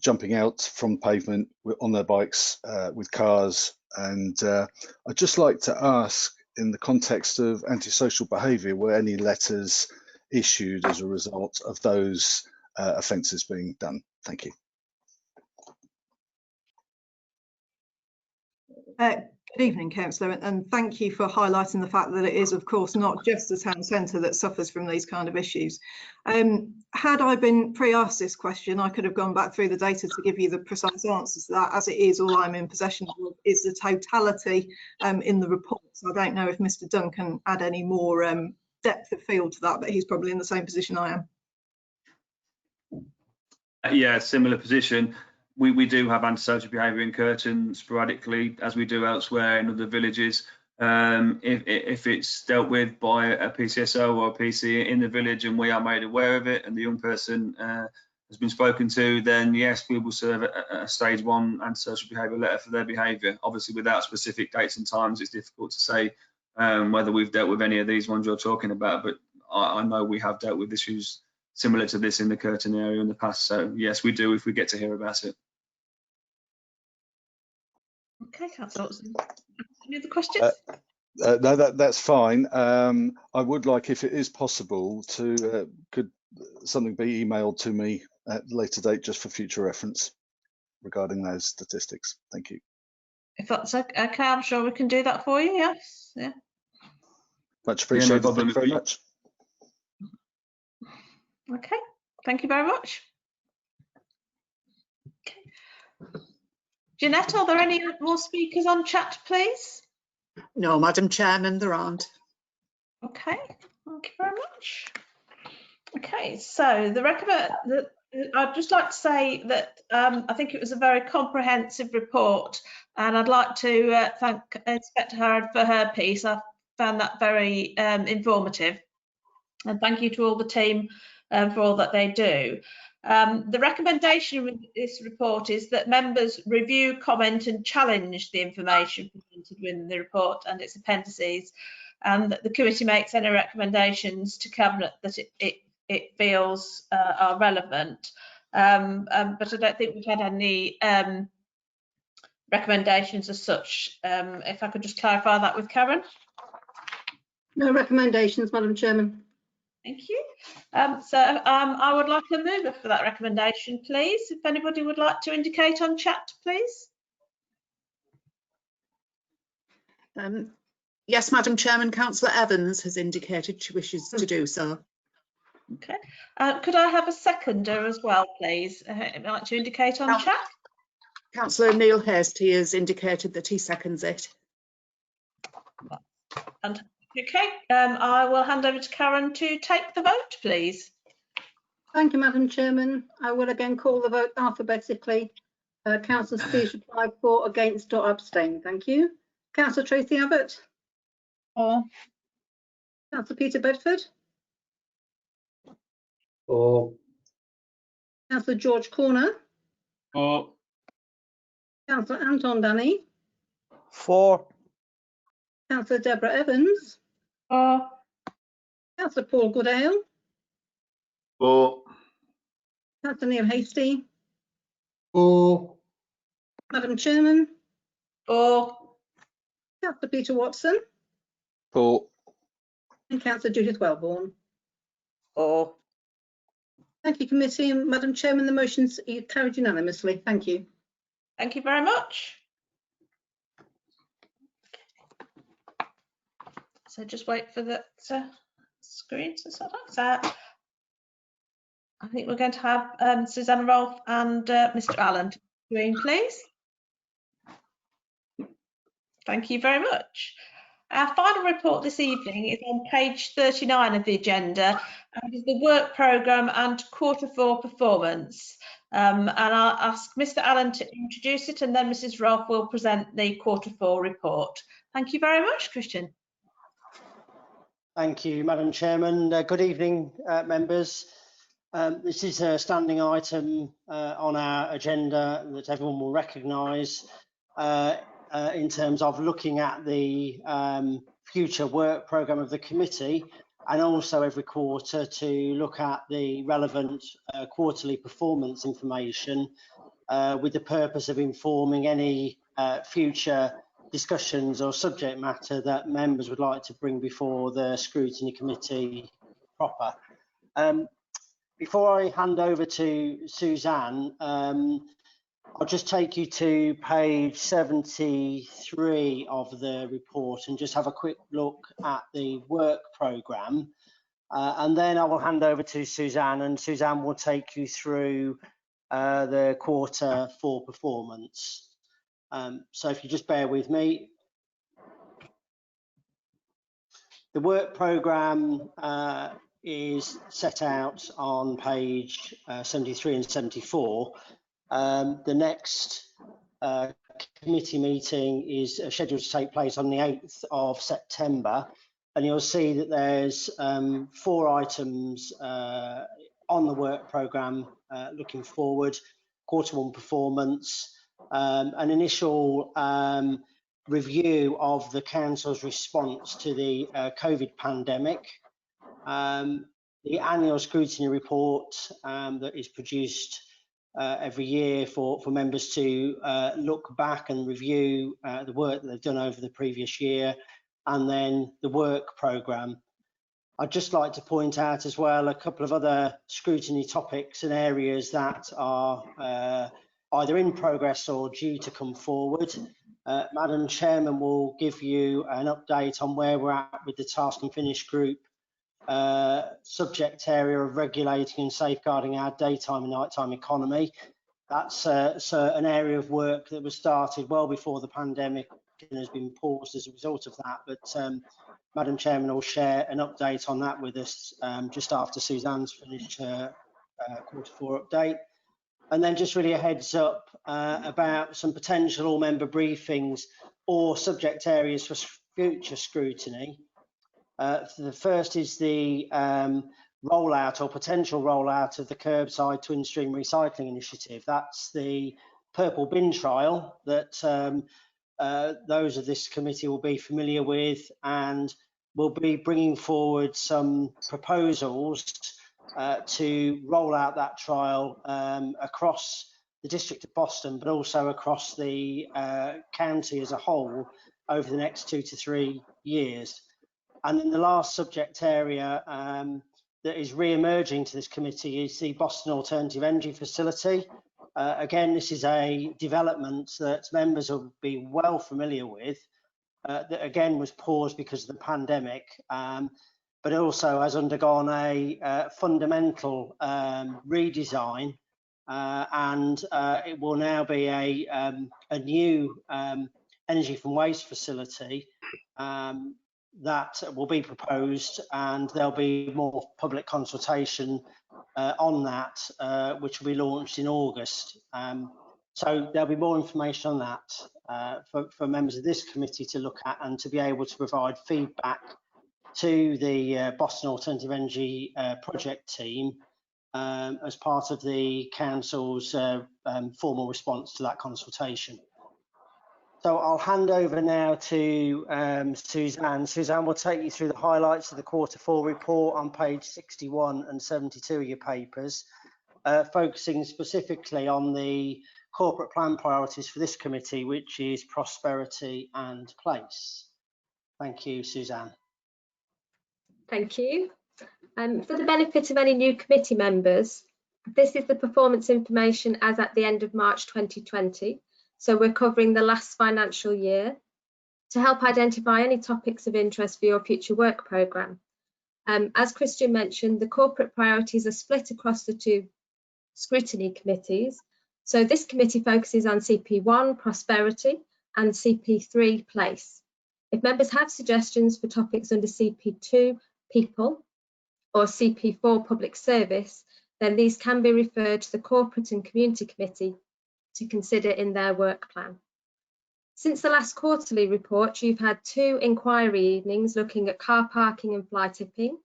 jumping out from pavement on their bikes with cars. And I'd just like to ask, in the context of antisocial behaviour, were any letters issued as a result of those offences being done? Thank you. Good evening, Councillor, and thank you for highlighting the fact that it is, of course, not just the town centre that suffers from these kind of issues. Had I been pre-asked this question, I could have gone back through the data to give you the precise answers to that. As it is, all I'm in possession of is the totality in the report. So I don't know if Mr Dunn can add any more depth of field to that, but he's probably in the same position I am. Yeah, similar position. We do have antisocial behaviour in Curtin sporadically, as we do elsewhere in other villages. If it's dealt with by a PCSO or a PC in the village and we are made aware of it and the young person has been spoken to, then yes, we will serve a stage 1 antisocial behaviour letter for their behaviour. Obviously, without specific dates and times, it's difficult to say whether we've dealt with any of these ones you're talking about, but I know we have dealt with issues similar to this in the Curtin area in the past. So yes, we do if we get to hear about it. Okay, Councillor. Any other questions? No, that's fine. I would like, if it is possible, to could something be emailed to me at a later date just for future reference regarding those statistics. Thank you. If that's okay, I'm sure we can do that for you. Yes. Yeah. Much appreciated. Yeah, no Thank you very much. Okay. Thank you very much. Okay. Jeanette, are there any more speakers on chat, please? No, Madam Chairman, there aren't. Okay, thank you very much. Okay, so I'd just like to say that I think it was a very comprehensive report, and I'd like to thank Inspector Harrod for her piece. I found that very informative, and thank you to all the team for all that they do. The recommendation with this report is that members review, comment and challenge the information presented within the report and its appendices, and that the committee makes any recommendations to Cabinet that it feels are relevant. But I don't think we've had any recommendations as such. If I could just clarify that with Karen. No recommendations, Madam Chairman. Thank you. I would like a mover for that recommendation, please. If anybody would like to indicate on chat, please. Yes, Madam Chairman, Councillor Evans has indicated she wishes to do so. Okay. Could I have a seconder as well, please? I'd like to indicate on chat. Councillor Neil Hastie has indicated that he seconds it. And okay, I will hand over to Karen to take the vote, please. Thank you, Madam Chairman. I will again call the vote alphabetically. Councillor Spears replied for, against or abstain. Thank you. Councillor Tracy Abbott. For. Councillor Peter Bedford. For. Councillor George Corner. For. Councillor Anton Danny. For. Councillor Deborah Evans. For. Councillor Paul Goodale. For. Councillor Neil Hastie. For. Madam Chairman. For. Councillor Peter Watson. For. And Councillor Judith Wellborn. For. Thank you, committee. And Madam Chairman, the motion's carried unanimously. Thank you. Thank you very much. So just wait for the screen to sort out. So I think we're going to have Suzanne Rolfe and Mr. Allen to the screen, please. Thank you very much. Our final report this evening is on page 39 of the agenda and is the work programme and Q4 performance. And I'll ask Mr. Allen to introduce it, and then Mrs. Rolfe will present the Q4 report. Thank you very much, Christian. Thank you, Madam Chairman. Good evening, members. This is a standing item on our agenda that everyone will recognise in terms of looking at the future work programme of the committee, and also every quarter to look at the relevant quarterly performance information with the purpose of informing any future discussions or subject matter that members would like to bring before the Scrutiny Committee proper. Before I hand over to Suzanne, I'll just take you to page 73 of the report and just have a quick look at the work programme. And then I will hand over to Suzanne, and Suzanne will take you through the Q4 performance. So if you just bear with me. The work programme is set out on page 73 and 74. The next committee meeting is scheduled to take place on the 8th of September, and you'll see that there's 4 items on the work programme looking forward: Q1 performance, an initial review of the Council's response to the COVID pandemic, the annual scrutiny report that is produced every year for members to look back and review the work that they've done over the previous year, and then the work programme. I'd just like to point out as well a couple of other scrutiny topics and areas that are either in progress or due to come forward. Madam Chairman will give you an update on where we're at with the Task and Finish Group subject area of regulating and safeguarding our daytime and nighttime economy. That's an area of work that was started well before the pandemic and has been paused as a result of that. But Madam Chairman will share an update on that with us just after Suzanne's finished her Q4 update. And then just really a heads up about some potential all-member briefings or subject areas for future scrutiny. The first is the rollout or potential rollout of the Curbside twin stream recycling initiative. That's the purple bin trial that those of this committee will be familiar with, and we'll be bringing forward some proposals to roll out that trial across the District of Boston, but also across the county as a whole over the next 2 to 3 years. And then the last subject area that is re-emerging to this committee is the Boston Alternative Energy Facility. Again, this is a development that members will be well familiar with, that again was paused because of the pandemic, but also has undergone a fundamental redesign, and it will now be a new energy from waste facility that will be proposed, and there'll be more public consultation on that, which will be launched in August. So there'll be more information on that for members of this committee to look at and to be able to provide feedback to the Boston Alternative Energy project team as part of the Council's formal response to that consultation. So I'll hand over now to Suzanne. Suzanne will take you through the highlights of the Q4 report on page 61 and 72 of your papers, focusing specifically on the corporate plan priorities for this committee, which is prosperity and place. Thank you, Suzanne. Thank you. For the benefit of any new committee members, this is the performance information as at the end of March 2020. So we're covering the last financial year to help identify any topics of interest for your future work programme. As Christian mentioned, the corporate priorities are split across the 2 scrutiny committees. So this committee focuses on CP1, prosperity, and CP3, place. If members have suggestions for topics under CP2 People or CP4 Public Service, then these can be referred to the Corporate and Community Committee to consider in their work plan. Since the last quarterly report, you've had 2 inquiry evenings looking at car parking and fly tipping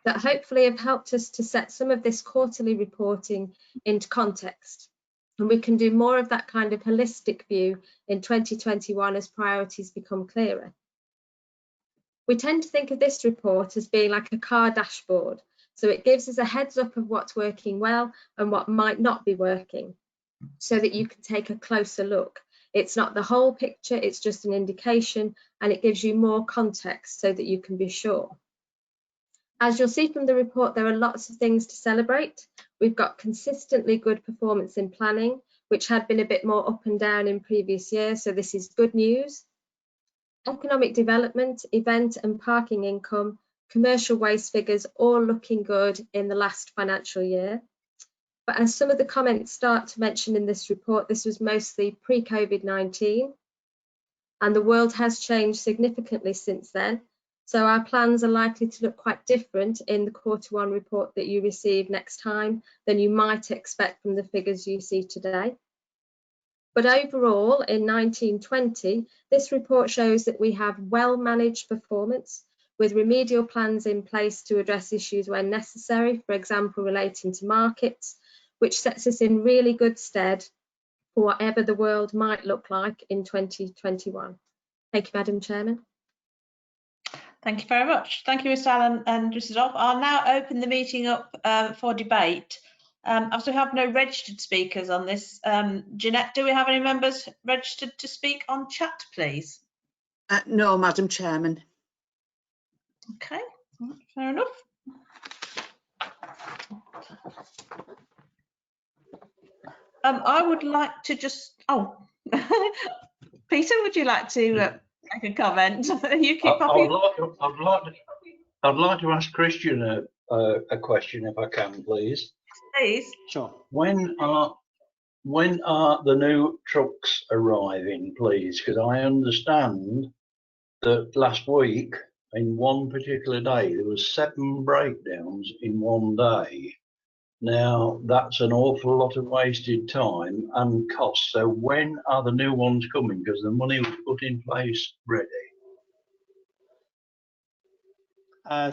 that hopefully have helped us to set some of this quarterly reporting into context. And we can do more of that kind of holistic view in 2021 as priorities become clearer. We tend to think of this report as being like a car dashboard. So it gives us a heads up of what's working well and what might not be working, so that you can take a closer look. It's not the whole picture, it's just an indication, and it gives you more context so that you can be sure. As you'll see from the report, there are lots of things to celebrate. We've got consistently good performance in planning, which had been a bit more up and down in previous years, so this is good news. Economic development, event and parking income, commercial waste figures all looking good in the last financial year. But as some of the comments start to mention in this report, this was mostly pre-COVID-19, and the world has changed significantly since then. So our plans are likely to look quite different in the Q1 report that you receive next time than you might expect from the figures you see today. But overall, in 1920, this report shows that we have well-managed performance with remedial plans in place to address issues when necessary, for example, relating to markets, which sets us in really good stead for whatever the world might look like in 2021. Thank you, Madam Chairman. Thank you very much. Thank you, Ms Allen and Mrs Off. I'll now open the meeting up for debate. As we have no registered speakers on this, Jeanette, do we have any members registered to speak on chat, please? No, Madam Chairman. Okay, fair enough. I would like to just, Peter, would you like to make a comment? You keep I'd like to ask Christian a question, if I can, please. Please. Sure. When are the new trucks arriving, please? Because I understand that last week, in one particular day, there was 7 breakdowns in one day. Now, that's an awful lot of wasted time and cost. So when are the new ones coming? Because the money was put in place ready.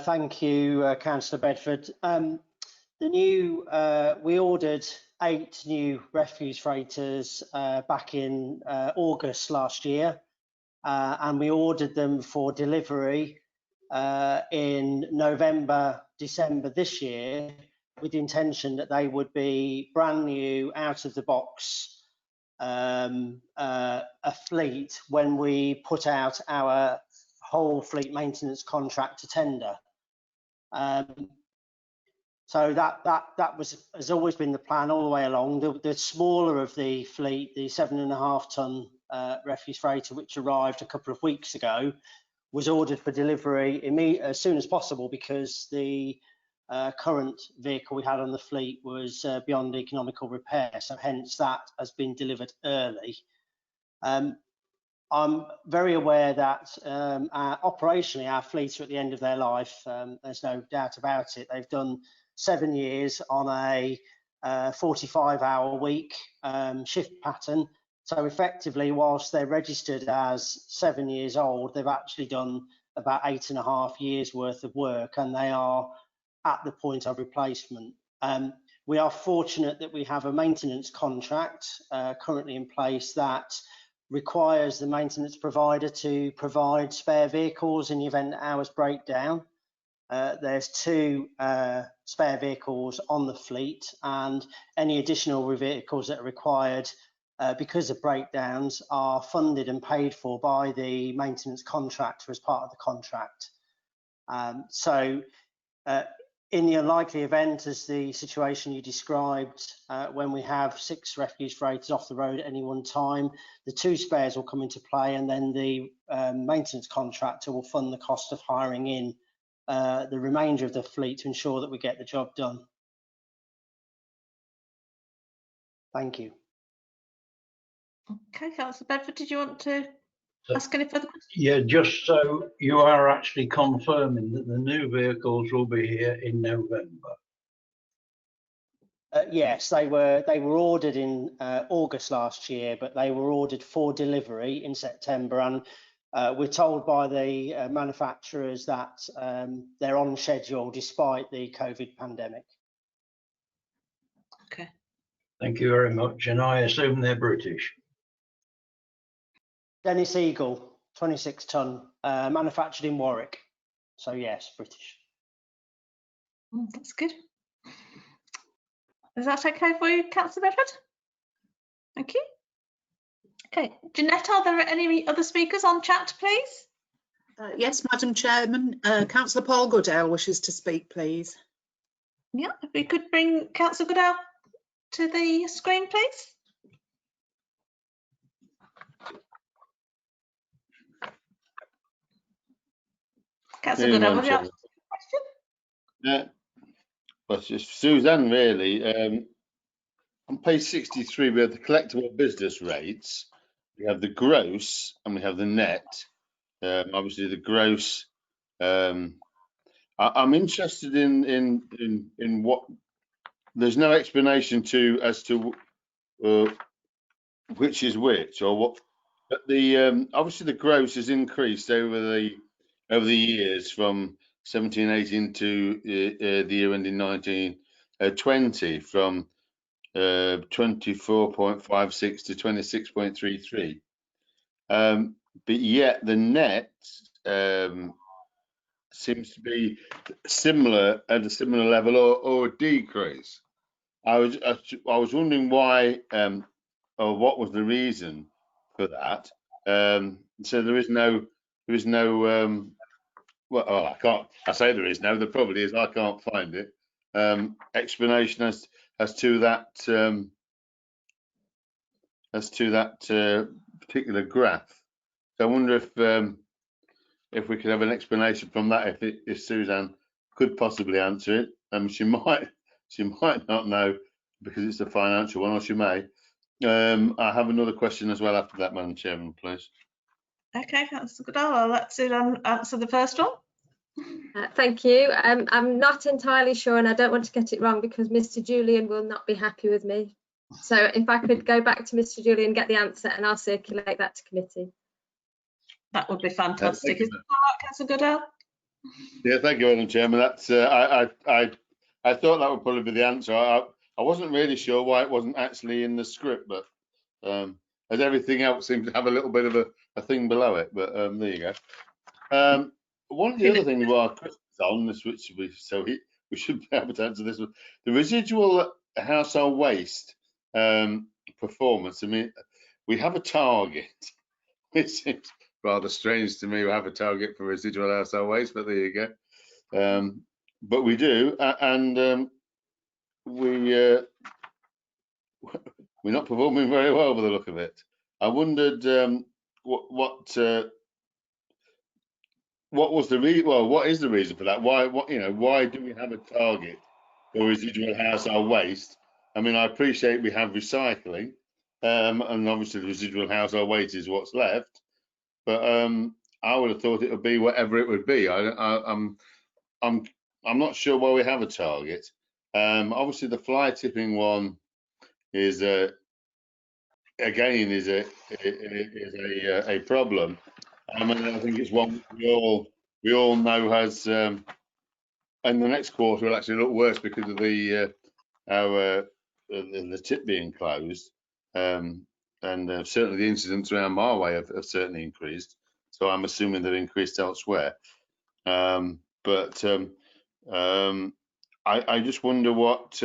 Thank you, Councillor Bedford. We ordered 8 new refuse freighters back in August last year, and we ordered them for delivery in November, December this year, with the intention that they would be brand new, out of the box, a fleet when we put out our whole fleet maintenance contract to tender. So that has always been the plan all the way along. The smaller of the fleet, the 7.5 ton refuse freighter, which arrived a couple of weeks ago, was ordered for delivery as soon as possible because the current vehicle we had on the fleet was beyond economical repair, so hence that has been delivered early. I'm very aware that operationally our fleets are at the end of their life. There's no doubt about it. They've done 7 years on a 45-hour week shift pattern. So effectively, whilst they're registered as 7 years old, they've actually done about 8.5 years worth of work, and they are at the point of replacement. We are fortunate that we have a maintenance contract currently in place that requires the maintenance provider to provide spare vehicles in the event that ours break down. There's 2 spare vehicles on the fleet, and any additional vehicles that are required because of breakdowns are funded and paid for by the maintenance contractor as part of the contract. In the unlikely event, as the situation you described, when we have 6 refuse freighters off the road at any one time, the 2 spares will come into play, and then the maintenance contractor will fund the cost of hiring in the remainder of the fleet to ensure that we get the job done. Thank you. Okay, Councillor Bedford, did you want to ask any further questions? Yeah, just so you are actually confirming that the new vehicles will be here in November. Yes, they were ordered in August last year, but they were ordered for delivery in September, and we're told by the manufacturers that they're on schedule despite the COVID pandemic. Okay. Thank you very much, and I assume they're British. Dennis Eagle, 26 ton, manufactured in Warwick. So yes, British. That's good. Is that okay for you, Councillor Bedford? Thank you. Okay, Jeanette, are there any other speakers on chat, please? Yes, Madam Chairman. Councillor Paul Goodale wishes to speak, please. Yeah, if we could bring Councillor Goodale to the screen, please. Councillor Goodale, would you have a question? Yeah, well, it's just Suzanne, really. On page 63, we have the collectible business rates. We have the gross and we have the net. Obviously, the gross. I'm interested in what. There's no explanation as to which is which or what. But the obviously the gross has increased over the years from 1718 to the year ending 1920 from 24.56 to 26.33. But yet the net seems to be similar at a similar level or decrease. I was wondering why or what was the reason for that. So there is no well, I say there is no, there probably is, I can't find it. Explanation as to that particular graph. So I wonder if we could have an explanation from that, if Suzanne could possibly answer it. She might not know because it's a financial one, or she may. I have another question as well after that, Madam Chairman, please. Okay, that's good. I'll let Suzanne answer the first one. Thank you. I'm not entirely sure, and I don't want to get it wrong because Mr. Julian will not be happy with me. So if I could go back to Mr. Julian, get the answer, and I'll circulate that to committee. That would be fantastic. Is that all right, Councillor Goodale? Yeah, thank you, Madam Chairman. That's I thought that would probably be the answer. I wasn't really sure why it wasn't actually in the script, but as everything else seems to have a little bit of a thing below it. But there you go. One of the other things while Chris is on this, which we should be able to answer this one, the residual household waste performance. I mean, we have a target. It seems rather strange to me. We have a target for residual household waste, but there you go. But we do, and we're not performing very well by the look of it. I wondered what was the reason? Well, what is the reason for that? Why do we have a target for residual household waste? I mean, I appreciate we have recycling, and obviously the residual household waste is what's left. But I would have thought it would be whatever it would be. I'm not sure why we have a target. Obviously, the fly tipping one is again is a problem. And I think it's one we all know has, and the next quarter will actually look worse because of the tip being closed, and certainly the incidents around my way have certainly increased. So I'm assuming they've increased elsewhere. But I just wonder what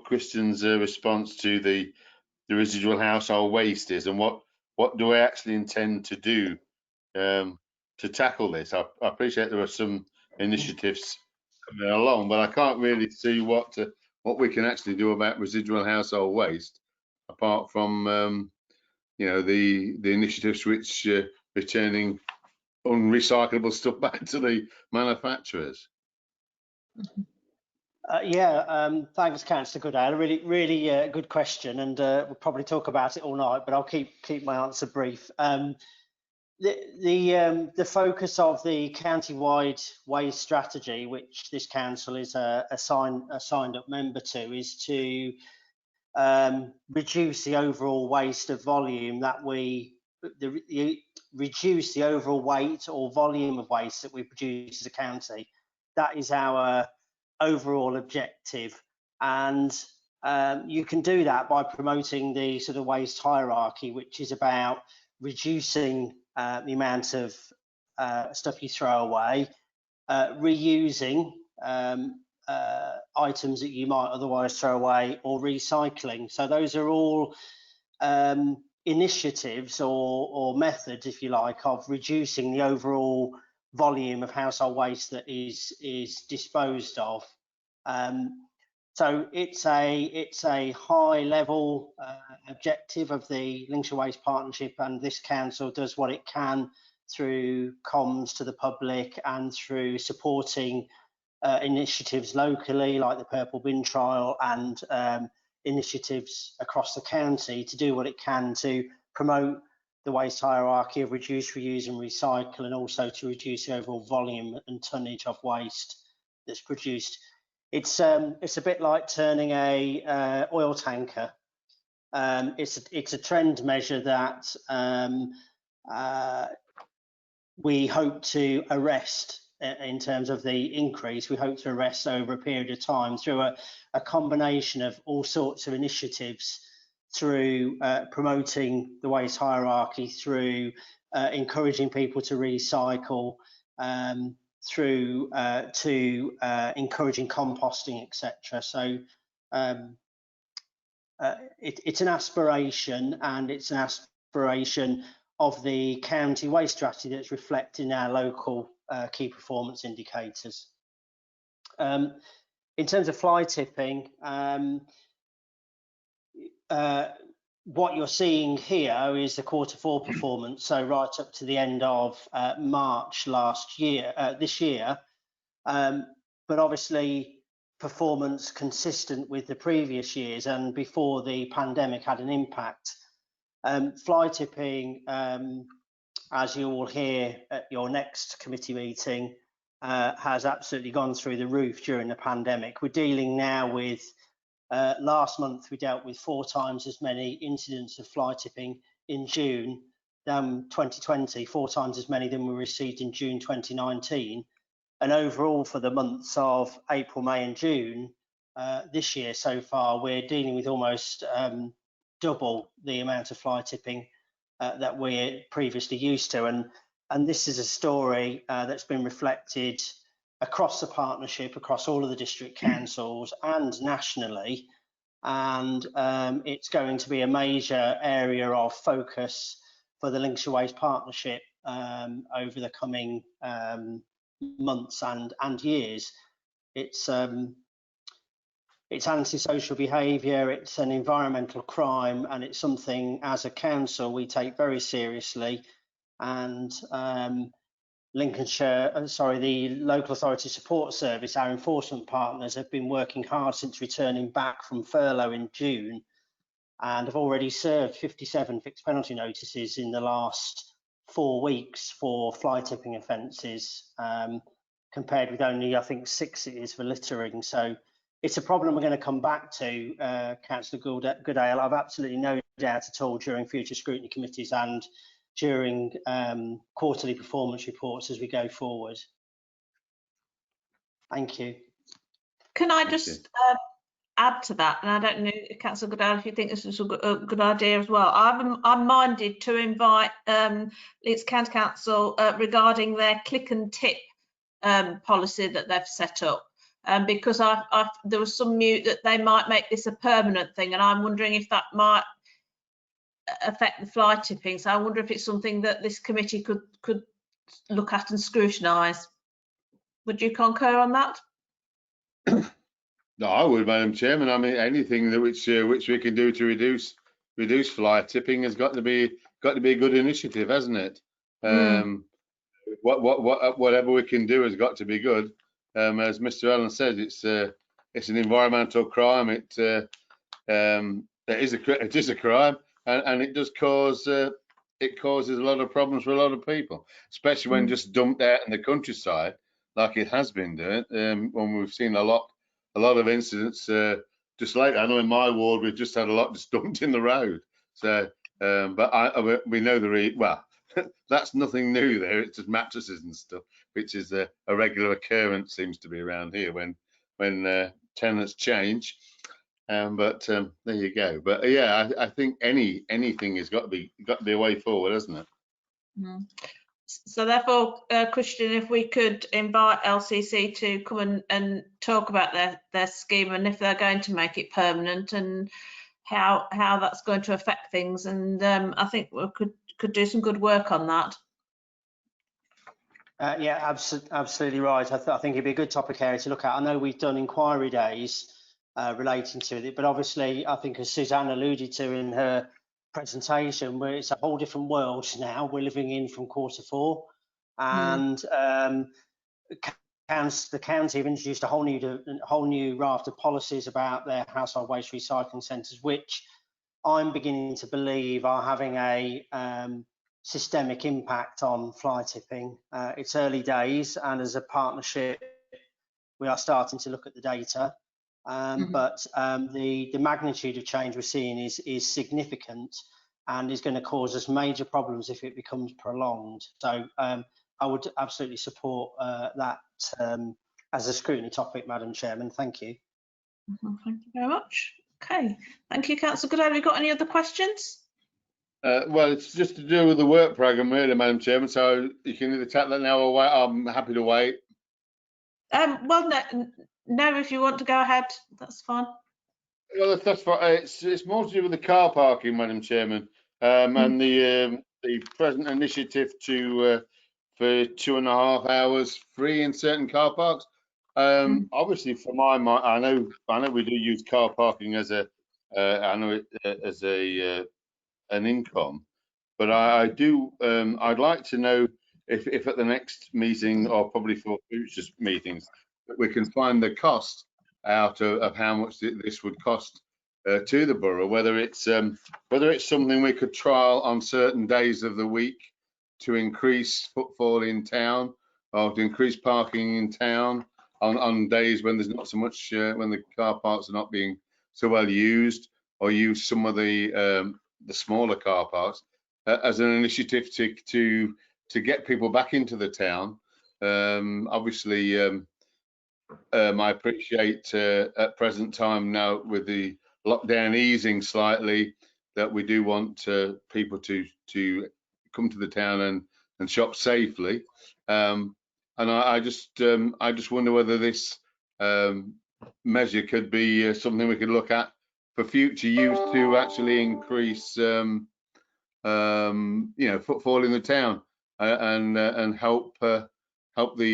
Christian's response to the residual household waste is, and what do I actually intend to do to tackle this. I appreciate there are some initiatives coming along, but I can't really see what we can actually do about residual household waste, apart from the initiatives which returning unrecyclable stuff back to the manufacturers. Thanks, Councillor Goodale. Really good question, and we'll probably talk about it all night, but I'll keep my answer brief. The focus of the county-wide waste strategy, which this council is a signed up member to, is to reduce the overall waste of volume that reduce the overall weight or volume of waste that we produce as a county. That is our overall objective, and you can do that by promoting the sort of waste hierarchy, which is about reducing the amount of stuff you throw away, reusing items that you might otherwise throw away, or recycling. So those are all initiatives or methods, if you like, of reducing the overall volume of household waste that is disposed of. So it's a high level objective of the Lincolnshire Waste Partnership, and this council does what it can through comms to the public and through supporting initiatives locally like the Purple Bin Trial and initiatives across the county to do what it can to promote the waste hierarchy of reduce, reuse and recycle, and also to reduce the overall volume and tonnage of waste that's produced. It's a bit like turning a oil tanker. It's a trend measure that we hope to arrest in terms of the increase. We hope to arrest over a period of time through a combination of all sorts of initiatives, through promoting the waste hierarchy, through encouraging people to recycle, through to encouraging composting, etc. So it's an aspiration, and it's an aspiration of the county waste strategy that's reflected in our local key performance indicators. In terms of fly tipping, what you're seeing here is the Q4 performance, so right up to the end of March this year, but obviously performance consistent with the previous years and before the pandemic had an impact. Fly tipping, as you will hear at your next committee meeting, has absolutely gone through the roof during the pandemic. We're dealing now with last month we dealt with 4 times as many incidents of fly tipping in June than 2020, 4 times as many than we received in June 2019. And overall for the months of April, May and June this year so far, we're dealing with almost double the amount of fly tipping that we're previously used to. And this is a story that's been reflected across the partnership, across all of the district councils and nationally, and it's going to be a major area of focus for the Lincolnshire Waste Partnership over the coming months and years. It's antisocial behaviour, it's an environmental crime, and it's something as a council we take very seriously. And the Local Authority Support Service, our enforcement partners, have been working hard since returning back from furlough in June, and have already served 57 fixed penalty notices in the last 4 weeks for fly tipping offences, compared with only, I think, 6 it is for littering. So it's a problem we're going to come back to, Councillor Goodale. I've absolutely no doubt at all during future scrutiny committees and during quarterly performance reports as we go forward. Thank you. Can I just add to that? And I don't know, Councillor Goodale, if you think this is a good idea as well. I'm minded to invite Leeds County Council regarding their click and tip policy that they've set up. Because there was some mute that they might make this a permanent thing, and I'm wondering if that might affect the fly tipping. So I wonder if it's something that this committee could look at and scrutinise. Would you concur on that? No, I would, Madam Chairman. I mean, anything that which we can do to reduce fly tipping has got to be a good initiative, hasn't it? Whatever we can do has got to be good. As Mr. Allen said, it's an environmental crime. It is a crime, and it does cause it causes a lot of problems for a lot of people, especially when just dumped out in the countryside, like it has been doing. When we've seen a lot of incidents. Just like I know in my ward, we've just had a lot just dumped in the road. So, but we know well. That's nothing new there. It's just mattresses and stuff, which is a regular occurrence, seems to be around here when tenants change. But there you go. But yeah, I think anything has got to be a way forward, hasn't it? Mm. So therefore, Christian, if we could invite LCC to come and talk about their scheme and if they're going to make it permanent and how that's going to affect things, and I think we could do some good work on that. Yeah, absolutely right. I think it'd be a good topic area to look at. I know we've done inquiry days relating to it, but obviously I think as Suzanne alluded to in her presentation, where it's a whole different world now we're living in from Q4, and the county have introduced a whole new raft of policies about their household waste recycling centres, which I'm beginning to believe are having a systemic impact on fly tipping. It's early days, and as a partnership we are starting to look at the data, but the magnitude of change we're seeing is significant and is going to cause us major problems if it becomes prolonged. So I would absolutely support that as a scrutiny topic, Madam Chairman. Thank you. Thank you very much. Okay, thank you, Councillor Goodall. Have you got any other questions? Well, it's just to do with the work programme, really, Madam Chairman. So you can either take that now or wait. I'm happy to wait. Well, no, if you want to go ahead, that's fine. Well, that's fine. It's more to do with the car parking, Madam Chairman, and the present initiative to for 2.5 hours free in certain car parks. Obviously, for my mind, I know we do use car parking as an income, but I'd like to know if at the next meeting or probably for future meetings that we can find the cost out of how much this would cost to the borough, whether it's something we could trial on certain days of the week to increase footfall in town, or to increase parking in town on days when there's not so much, when the car parks are not being so well used, or use some of the smaller car parks as an initiative to get people back into the town. Obviously, I appreciate at present time now with the lockdown easing slightly that we do want people to come to the town and shop safely. And I just wonder whether this measure could be something we could look at for future use to actually increase footfall in the town and help the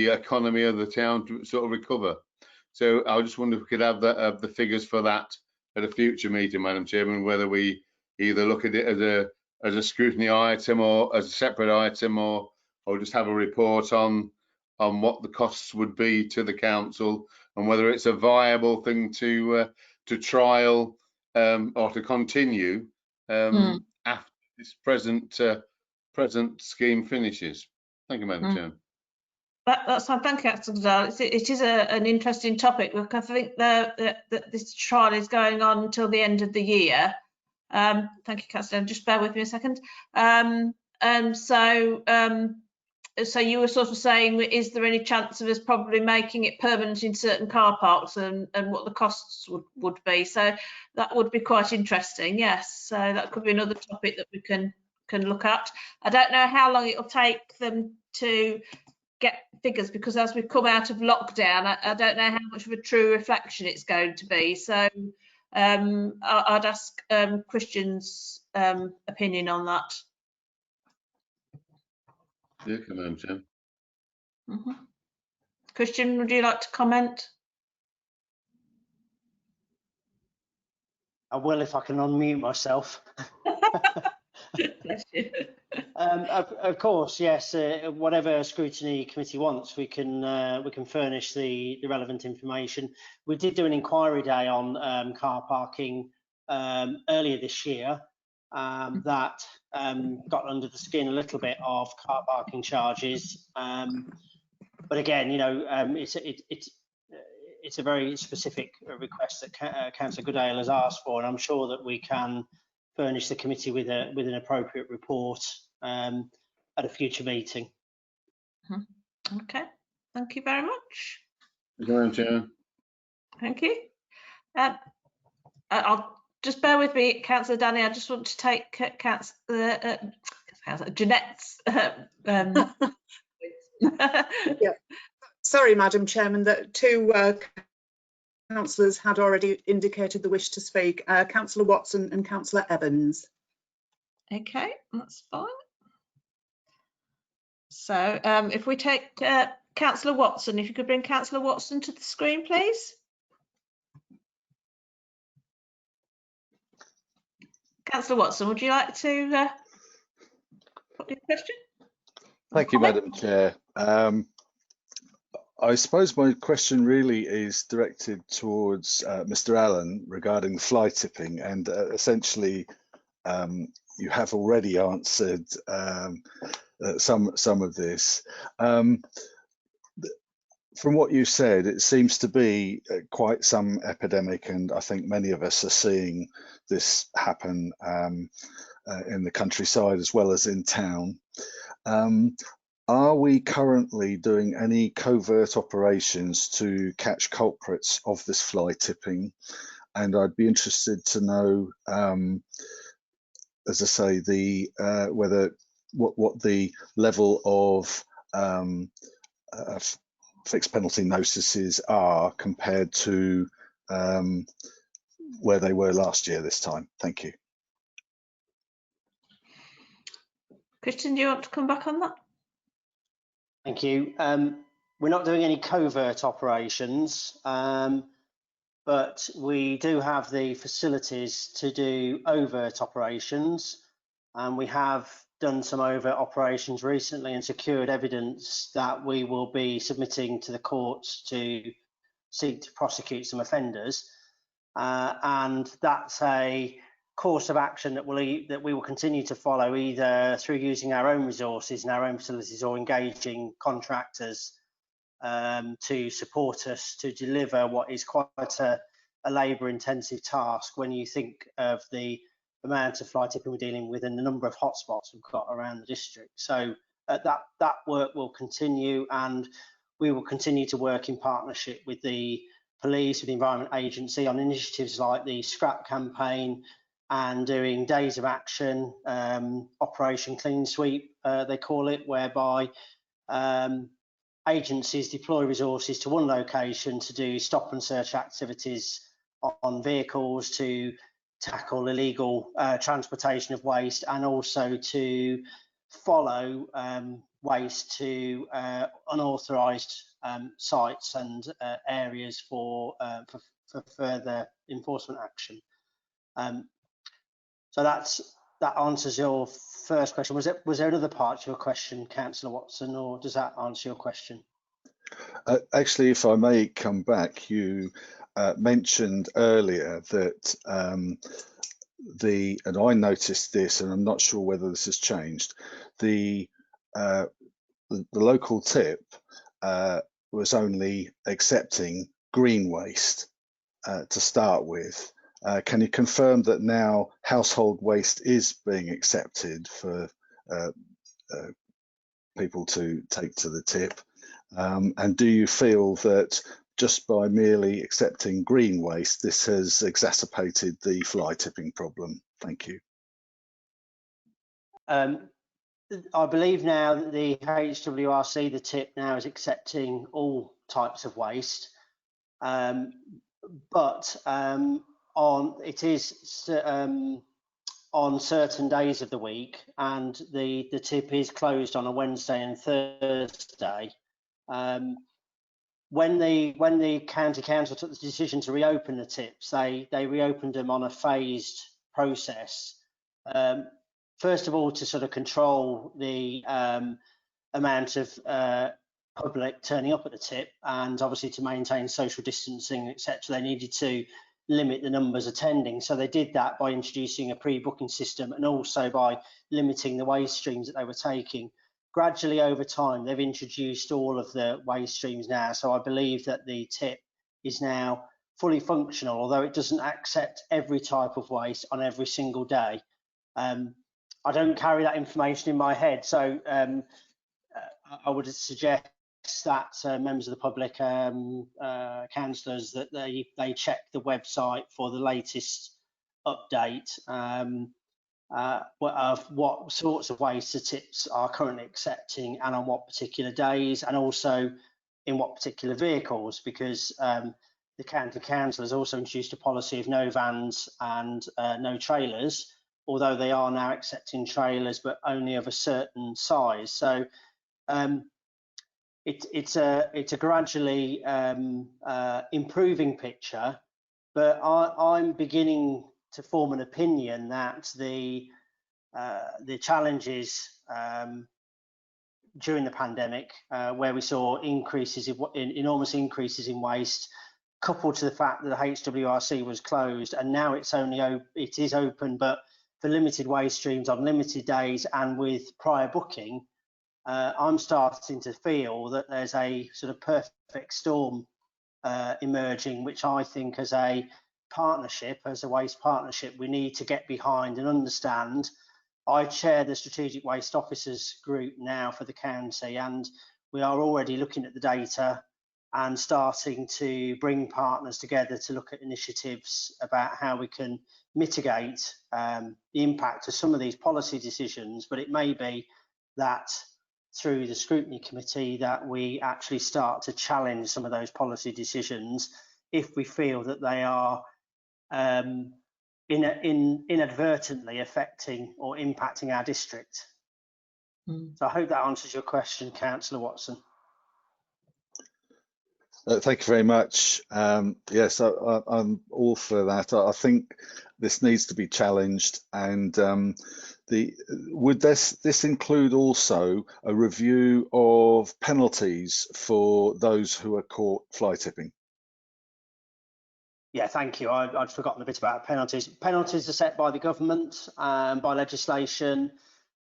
economy of the town to sort of recover. So I just wonder if we could have the figures for that at a future meeting, Madam Chairman, whether we either look at it as a scrutiny item or as a separate item, or just have a report on what the costs would be to the council, and whether it's a viable thing to trial or to continue after this present scheme finishes. Thank you, Madam Chairman. That's fine. Thank you, Councillor Goodall. It is an interesting topic, because I think that this trial is going on until the end of the year. Thank you, Councillor. Just bear with me a second. And so you were sort of saying, is there any chance of us probably making it permanent in certain car parks, and what the costs would be? So that would be quite interesting. Yes, so that could be another topic that we can look at. I don't know how long it'll take them to get figures, because as we come out of lockdown, I don't know how much of a true reflection it's going to be. So I'd ask Christian's opinion on that. Yeah, Madam Chair. Christian, would you like to comment? I will, if I can unmute myself. Bless you. Of course, yes. Whatever scrutiny committee wants, we can furnish the relevant information. We did do an inquiry day on car parking earlier this year, that got under the skin a little bit of car parking charges. But again, you know, it's a very specific request that Councillor Goodale has asked for, and I'm sure that we can furnish the committee with an appropriate report at a future meeting. Okay, thank you very much. Thank you, Madam Chair. Thank you. I'll just bear with me, Councillor Danny. I just want to take Councillor Jeanette's. Yeah. Sorry, Madam Chairman, that two councillors had already indicated the wish to speak. Councillor Watson and Councillor Evans. Okay, that's fine. So if we take Councillor Watson, if you could bring Councillor Watson to the screen, please. Councillor Watson, would you like to put your question? Thank you, Madam Chair. I suppose my question really is directed towards Mr. Allen regarding fly tipping, and essentially you have already answered some of this. From what you said, it seems to be quite some epidemic, and I think many of us are seeing this happen in the countryside as well as in town. Are we currently doing any covert operations to catch culprits of this fly tipping? And I'd be interested to know, as I say, the what the level of fixed penalty notices are compared to where they were last year this time. Thank you. Christian, do you want to come back on that? Thank you. We're not doing any covert operations, but we do have the facilities to do overt operations, and we have done some overt operations recently and secured evidence that we will be submitting to the courts to seek to prosecute some offenders, and that's a course of action that we will continue to follow, either through using our own resources and our own facilities or engaging contractors to support us to deliver what is quite a labour intensive task when you think of the amount of fly tipping we're dealing with and the number of hotspots we've got around the district. So that work will continue, and we will continue to work in partnership with the police, with the Environment Agency on initiatives like the Scrap campaign and doing days of action, Operation Clean Sweep, they call it, whereby agencies deploy resources to one location to do stop and search activities on vehicles to tackle illegal transportation of waste, and also to follow waste to unauthorised sites and areas for further enforcement action. So that answers your first question. Was there another part to your question, Councillor Watson, or does that answer your question? Actually, if I may come back, you mentioned earlier that and I noticed this, and I'm not sure whether this has changed, the local tip was only accepting green waste to start with. Can you confirm that now household waste is being accepted for people to take to the tip? And do you feel that just by merely accepting green waste, this has exacerbated the fly tipping problem? Thank you. I believe now that the HWRC, the tip now, is accepting all types of waste, but it is on certain days of the week, and the tip is closed on a Wednesday and Thursday. When the county council took the decision to reopen the tips, they reopened them on a phased process. First of all, to sort of control the amount of public turning up at the tip, and obviously to maintain social distancing, etc. They needed to limit the numbers attending. So they did that by introducing a pre-booking system and also by limiting the waste streams that they were taking. Gradually over time, they've introduced all of the waste streams now. So I believe that the tip is now fully functional, although it doesn't accept every type of waste on every single day. I don't carry that information in my head, so I would suggest that members of the public, councillors, that they check the website for the latest update of what sorts of waste the tips are currently accepting and on what particular days, and also in what particular vehicles, because the county council has also introduced a policy of no vans and no trailers, although they are now accepting trailers, but only of a certain size. So it's a gradually improving picture, but I'm beginning to form an opinion that the challenges during the pandemic, where we saw enormous increases in waste, coupled to the fact that the HWRC was closed, and now it is open, but for limited waste streams on limited days and with prior booking. I'm starting to feel that there's a sort of perfect storm emerging, which I think as a partnership, as a waste partnership, we need to get behind and understand. I chair the Strategic Waste Officers group now for the county, and we are already looking at the data and starting to bring partners together to look at initiatives about how we can mitigate the impact of some of these policy decisions. But it may be that through the Scrutiny Committee that we actually start to challenge some of those policy decisions if we feel that they are inadvertently affecting or impacting our district. So I hope that answers your question, Councillor Watson. Thank you very much. Yes, I'm all for that. I think this needs to be challenged, and would this include also a review of penalties for those who are caught fly tipping? Yeah, thank you. I'd forgotten a bit about penalties. Penalties are set by the government by legislation,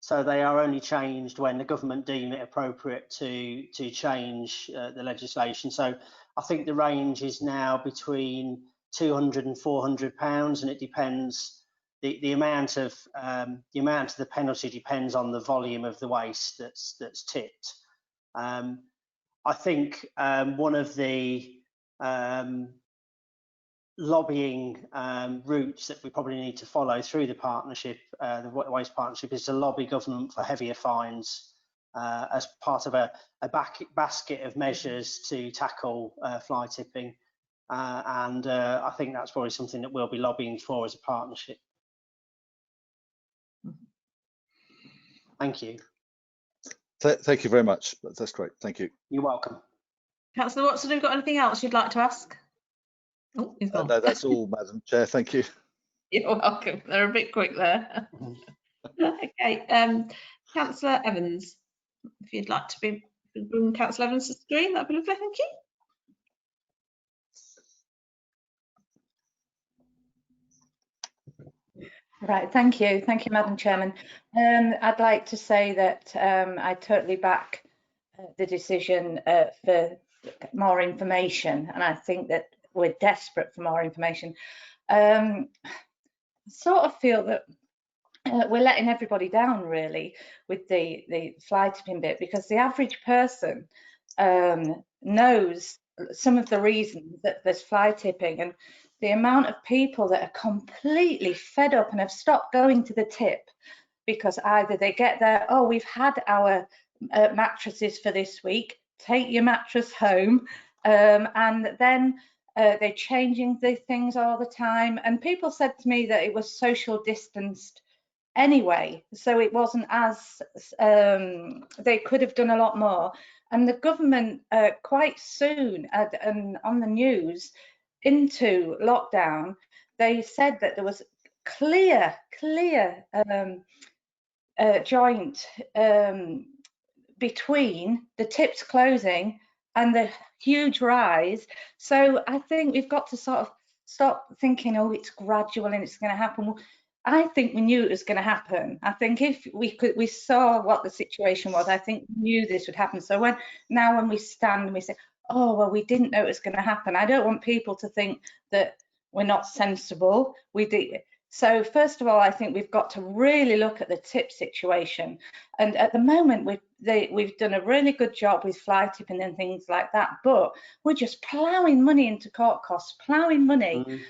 so they are only changed when the government deem it appropriate to change the legislation. So I think the range is now between £200 and £400, and it depends. The amount of the penalty depends on the volume of the waste that's tipped. I think one of the lobbying routes that we probably need to follow through the partnership, the waste partnership, is to lobby government for heavier fines as part of a basket of measures to tackle fly tipping, and I think that's probably something that we'll be lobbying for as a partnership. Thank you. Thank you very much. That's great. Thank you. You're welcome. Councillor Watson, have you got anything else you'd like to ask? Oh, he's gone. No, that's all, Madam Chair. Thank you. You're welcome. They're a bit quick there. Okay, Councillor Evans, if you'd like to bring Councillor Evans to the screen, that'd be lovely. Thank you. Right, thank you, Madam Chairman. I'd like to say that I totally back the decision for more information, and I think that we're desperate for more information. Sort of feel that we're letting everybody down really with the fly tipping bit, because the average person knows some of the reasons that there's fly tipping, and the amount of people that are completely fed up and have stopped going to the tip because either they get there, oh, we've had our mattresses for this week, take your mattress home, and then they're changing the things all the time. And people said to me that it was social distanced anyway, so it wasn't as they could have done a lot more. And the government quite soon and on the news into lockdown, they said that there was clear joint between the tips closing and the huge rise. So I think we've got to sort of stop thinking, oh, it's gradual and it's going to happen. I think we knew it was going to happen. I think if we saw what the situation was, I think we knew this would happen. So when we stand and we say, oh, well, we didn't know it was going to happen, I don't want people to think that we're not sensible. We did. So first of all, I think we've got to really look at the tip situation. And at the moment, we've done a really good job with fly tipping and things like that, but we're just ploughing money into court costs, ploughing money.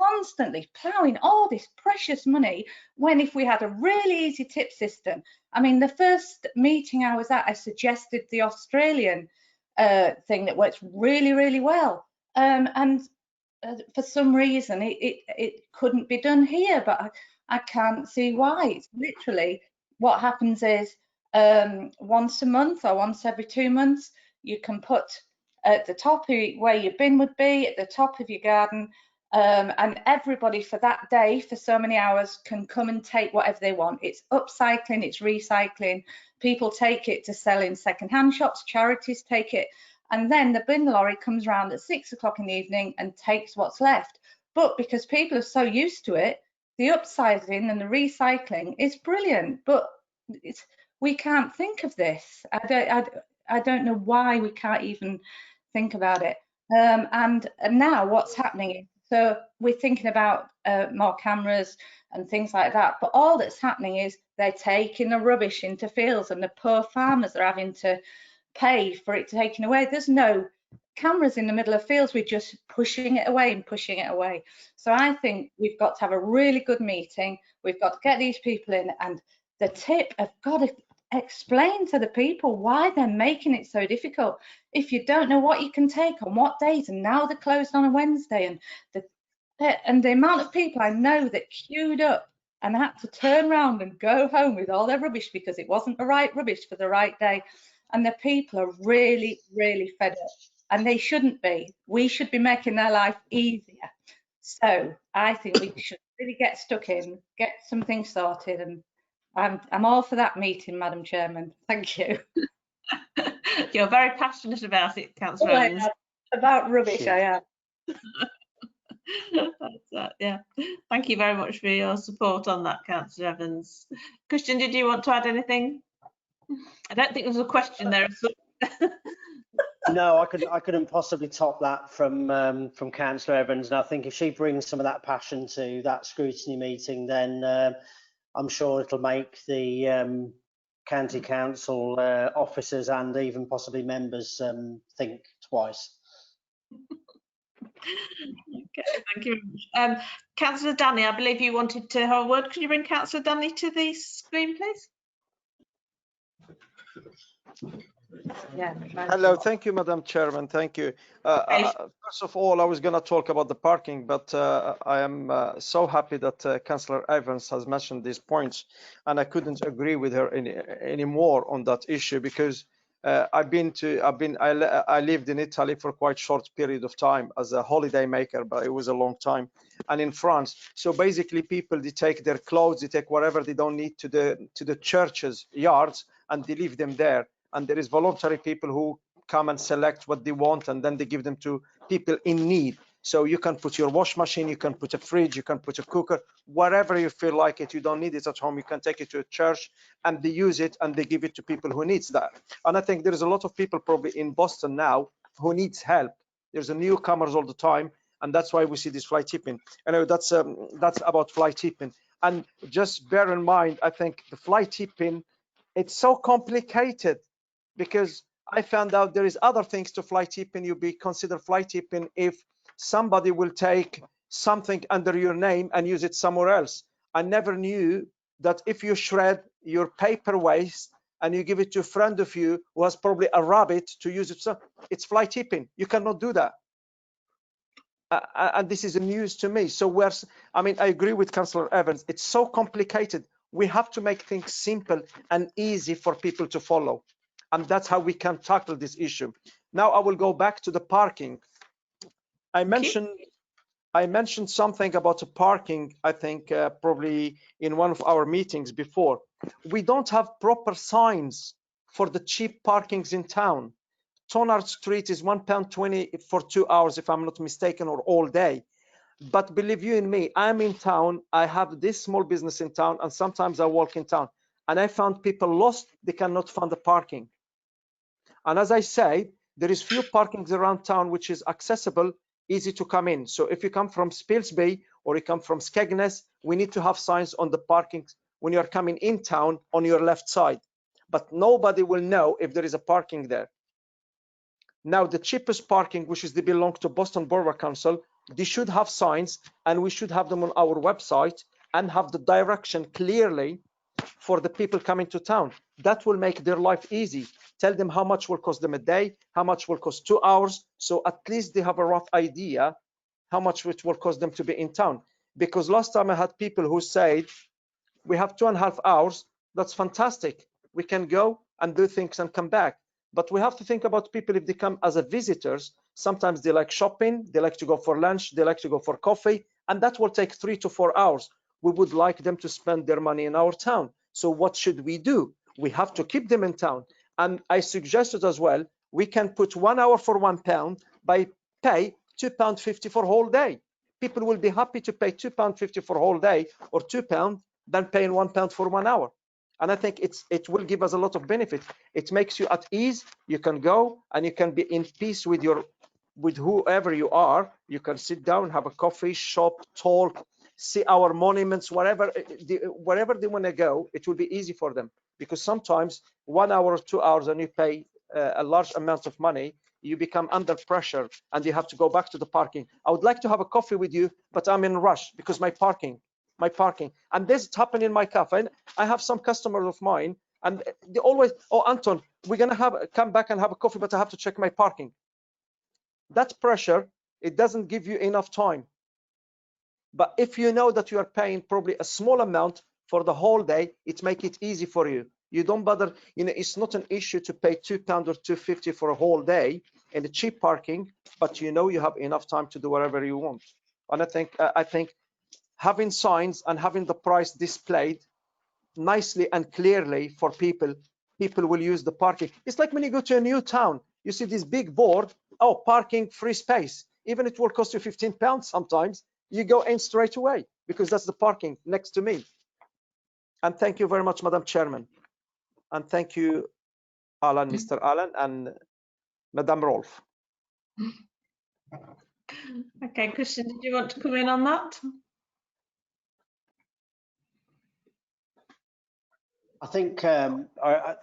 Constantly ploughing all this precious money, when if we had a really easy tip system. I mean, the first meeting I was at, I suggested the Australian thing that works really, really well. And for some reason, it couldn't be done here, but I can't see why. It's literally what happens is once a month or once every 2 months, you can put at the top where your bin would be, at the top of your garden, and everybody for that day, for so many hours, can come and take whatever they want. It's upcycling, it's recycling. People take it to sell in second-hand shops, charities take it, and then the bin lorry comes around at 6 o'clock in the evening and takes what's left. But because people are so used to it, the upcycling and the recycling is brilliant, but we can't think of this. I don't know why we can't even think about it. And now what's happening is, so we're thinking about more cameras and things like that, but all that's happening is they're taking the rubbish into fields, and the poor farmers are having to pay for it taken away. There's no cameras in the middle of fields, we're just pushing it away and pushing it away. So I think we've got to have a really good meeting. We've got to get these people in, and the tip have got to explain to the people why they're making it so difficult. If you don't know what you can take on what days, and now they're closed on a Wednesday, and the amount of people I know that queued up and had to turn around and go home with all their rubbish because it wasn't the right rubbish for the right day, and the people are really, really fed up, and they shouldn't be. We should be making their life easier. So I think we should really get stuck in, get something sorted, and I'm all for that meeting, Madam Chairman. Thank you. You're very passionate about it, Councillor Evans. About rubbish, I am. Yeah. Thank you very much for your support on that, Councillor Evans. Christian, did you want to add anything? I don't think there was a question there. No, I couldn't possibly top that from Councillor Evans. And I think if she brings some of that passion to that scrutiny meeting, then I'm sure it'll make the county council officers and even possibly members think twice. Okay, thank you very much. Councillor Danny, I believe you wanted to have a word. Could you bring Councillor Danny to the screen, please? Yeah. Hello, thank you, Madam Chairman. Thank you. First of all, I was going to talk about the parking, but I am so happy that Councillor Evans has mentioned these points, and I couldn't agree with her any more on that issue, because I lived in Italy for quite short period of time as a holiday maker, but it was a long time, and in France. So basically, people, they take their clothes, they take whatever they don't need to the churches yards, and they leave them there. And there is voluntary people who come and select what they want, and then they give them to people in need. So you can put your wash machine, you can put a fridge, you can put a cooker, whatever you feel like it. You don't need it at home, you can take it to a church, and they use it and they give it to people who needs that. And I think there's a lot of people probably in Boston now who needs help. There's a newcomers all the time, and that's why we see this fly tipping. Anyway, that's about fly tipping. And just bear in mind, I think the fly tipping, it's so complicated, because I found out there is other things to fly tipping. You be considered fly tipping if somebody will take something under your name and use it somewhere else. I never knew that if you shred your paper waste and you give it to a friend of you who has probably a rabbit to use it, so it's fly tipping. You cannot do that. And this is news to me. So I agree with Councillor Evans. It's so complicated. We have to make things simple and easy for people to follow. And that's how we can tackle this issue. Now I will go back to the parking. I mentioned something about the parking, I think probably in one of our meetings before. We don't have proper signs for the cheap parkings in town. Tonard Street is £1.20 for 2 hours, if I'm not mistaken, or all day. But believe you in me, I'm in town, I have this small business in town, and sometimes I walk in town, and I found people lost, they cannot find the parking. And as I say, there is few parkings around town which is accessible, easy to come in. So if you come from Spilsby or you come from Skegness, we need to have signs on the parking when you're coming in town on your left side. But nobody will know if there is a parking there. Now, the cheapest parking, which is they belong to Boston Borough Council, they should have signs, and we should have them on our website and have the direction clearly for the people coming to town. That will make their life easy. Tell them how much will cost them a day, how much will cost 2 hours, so at least they have a rough idea how much it will cost them to be in town. Because last time I had people who said, we have 2.5 hours, that's fantastic. We can go and do things and come back. But we have to think about people if they come as a visitors. Sometimes they like shopping, they like to go for lunch, they like to go for coffee, and that will take 3 to 4 hours. We would like them to spend their money in our town. So what should we do? We have to keep them in town. And I suggested as well, we can put 1 hour for £1 by pay £2.50 for a whole day. People will be happy to pay £2.50 for a whole day or £2 than paying £1 for 1 hour. And I think it will give us a lot of benefit. It makes you at ease. You can go and you can be in peace with whoever you are. You can sit down, have a coffee, shop, talk, see our monuments, wherever they want to go. It will be easy for them, because sometimes 1 hour or 2 hours and you pay a large amount of money, you become under pressure and you have to go back to the parking. I would like to have a coffee with you, but I'm in a rush because my parking. And this happened in my cafe. I have some customers of mine and they always, oh, Anton, we're going to come back and have a coffee, but I have to check my parking. That pressure, it doesn't give you enough time. But if you know that you are paying probably a small amount for the whole day, it makes it easy for you. You don't bother, it's not an issue to pay £2 or £2.50 for a whole day in the cheap parking, but you have enough time to do whatever you want. And I think having signs and having the price displayed nicely and clearly for people will use the parking. It's like when you go to a new town, you see this big board, oh, parking, free space. Even it will cost you £15 sometimes, you go in straight away because that's the parking next to me. And thank you very much, Madam Chairman. And thank you, Alan, Mr. Alan, and Madam Rolf. Okay, Christian, did you want to come in on that? I think,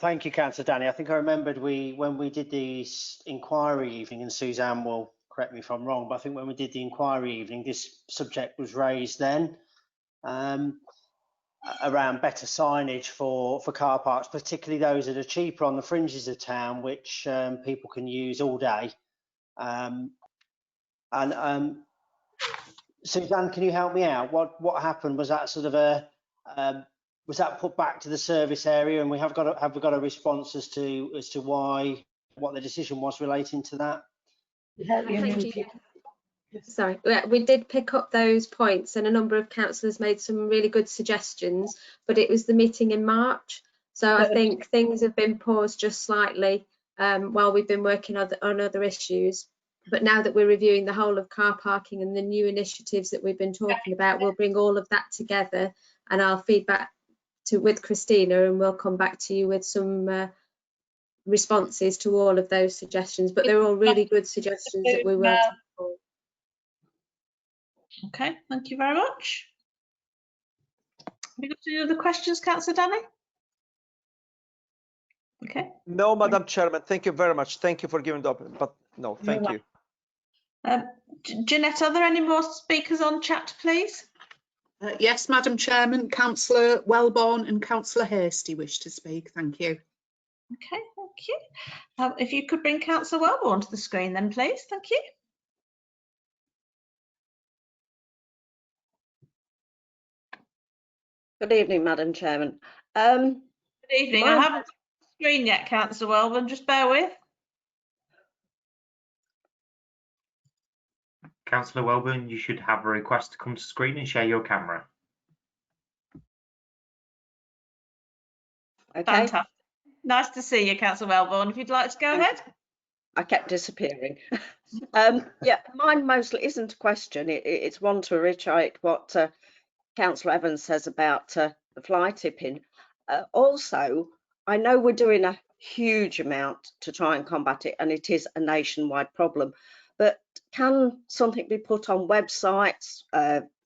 thank you, Councillor Danny. I think I remembered when we did the inquiry evening, and Suzanne will correct me if I'm wrong, but I think when we did the inquiry evening, this subject was raised then around better signage for car parks, particularly those that are cheaper on the fringes of town, which people can use all day. Suzanne, can you help me out? What happened? Was that sort of was that put back to the service area, and have we got a response as to what the decision was relating to that? Thank you. Sorry, we did pick up those points, and a number of councillors made some really good suggestions, but it was the meeting in March, so I think things have been paused just slightly while we've been working on other issues. But now that we're reviewing the whole of car parking and the new initiatives that we've been talking about, we'll bring all of that together, and I'll feedback with Christina, and we'll come back to you with some responses to all of those suggestions. But they're all really good suggestions that we will take forward. Okay, thank you very much. Have you got any other questions, Councillor Danny? Okay. No, Madam Chairman, thank you very much. Thank you for giving the opinion, but no, thank you. Jeanette, are there any more speakers on chat, please? Yes, Madam Chairman, Councillor Wellborn and Councillor Hasty wish to speak. Thank you. Okay, thank you. If you could bring Councillor Wellborn to the screen then, please. Thank you. Good evening, Madam Chairman. Good evening. I haven't seen the screen yet, Councillor Wellborn. Just bear with. Councillor Wellborn, you should have a request to come to screen and share your camera. Okay. Fantastic. Nice to see you, Councillor Wellborn. If you'd like to go ahead. I kept disappearing. Yeah, mine mostly isn't a question. It's one to reiterate what Councillor Evans says about the fly tipping. Also, I know we're doing a huge amount to try and combat it, and it is a nationwide problem. But can something be put on websites,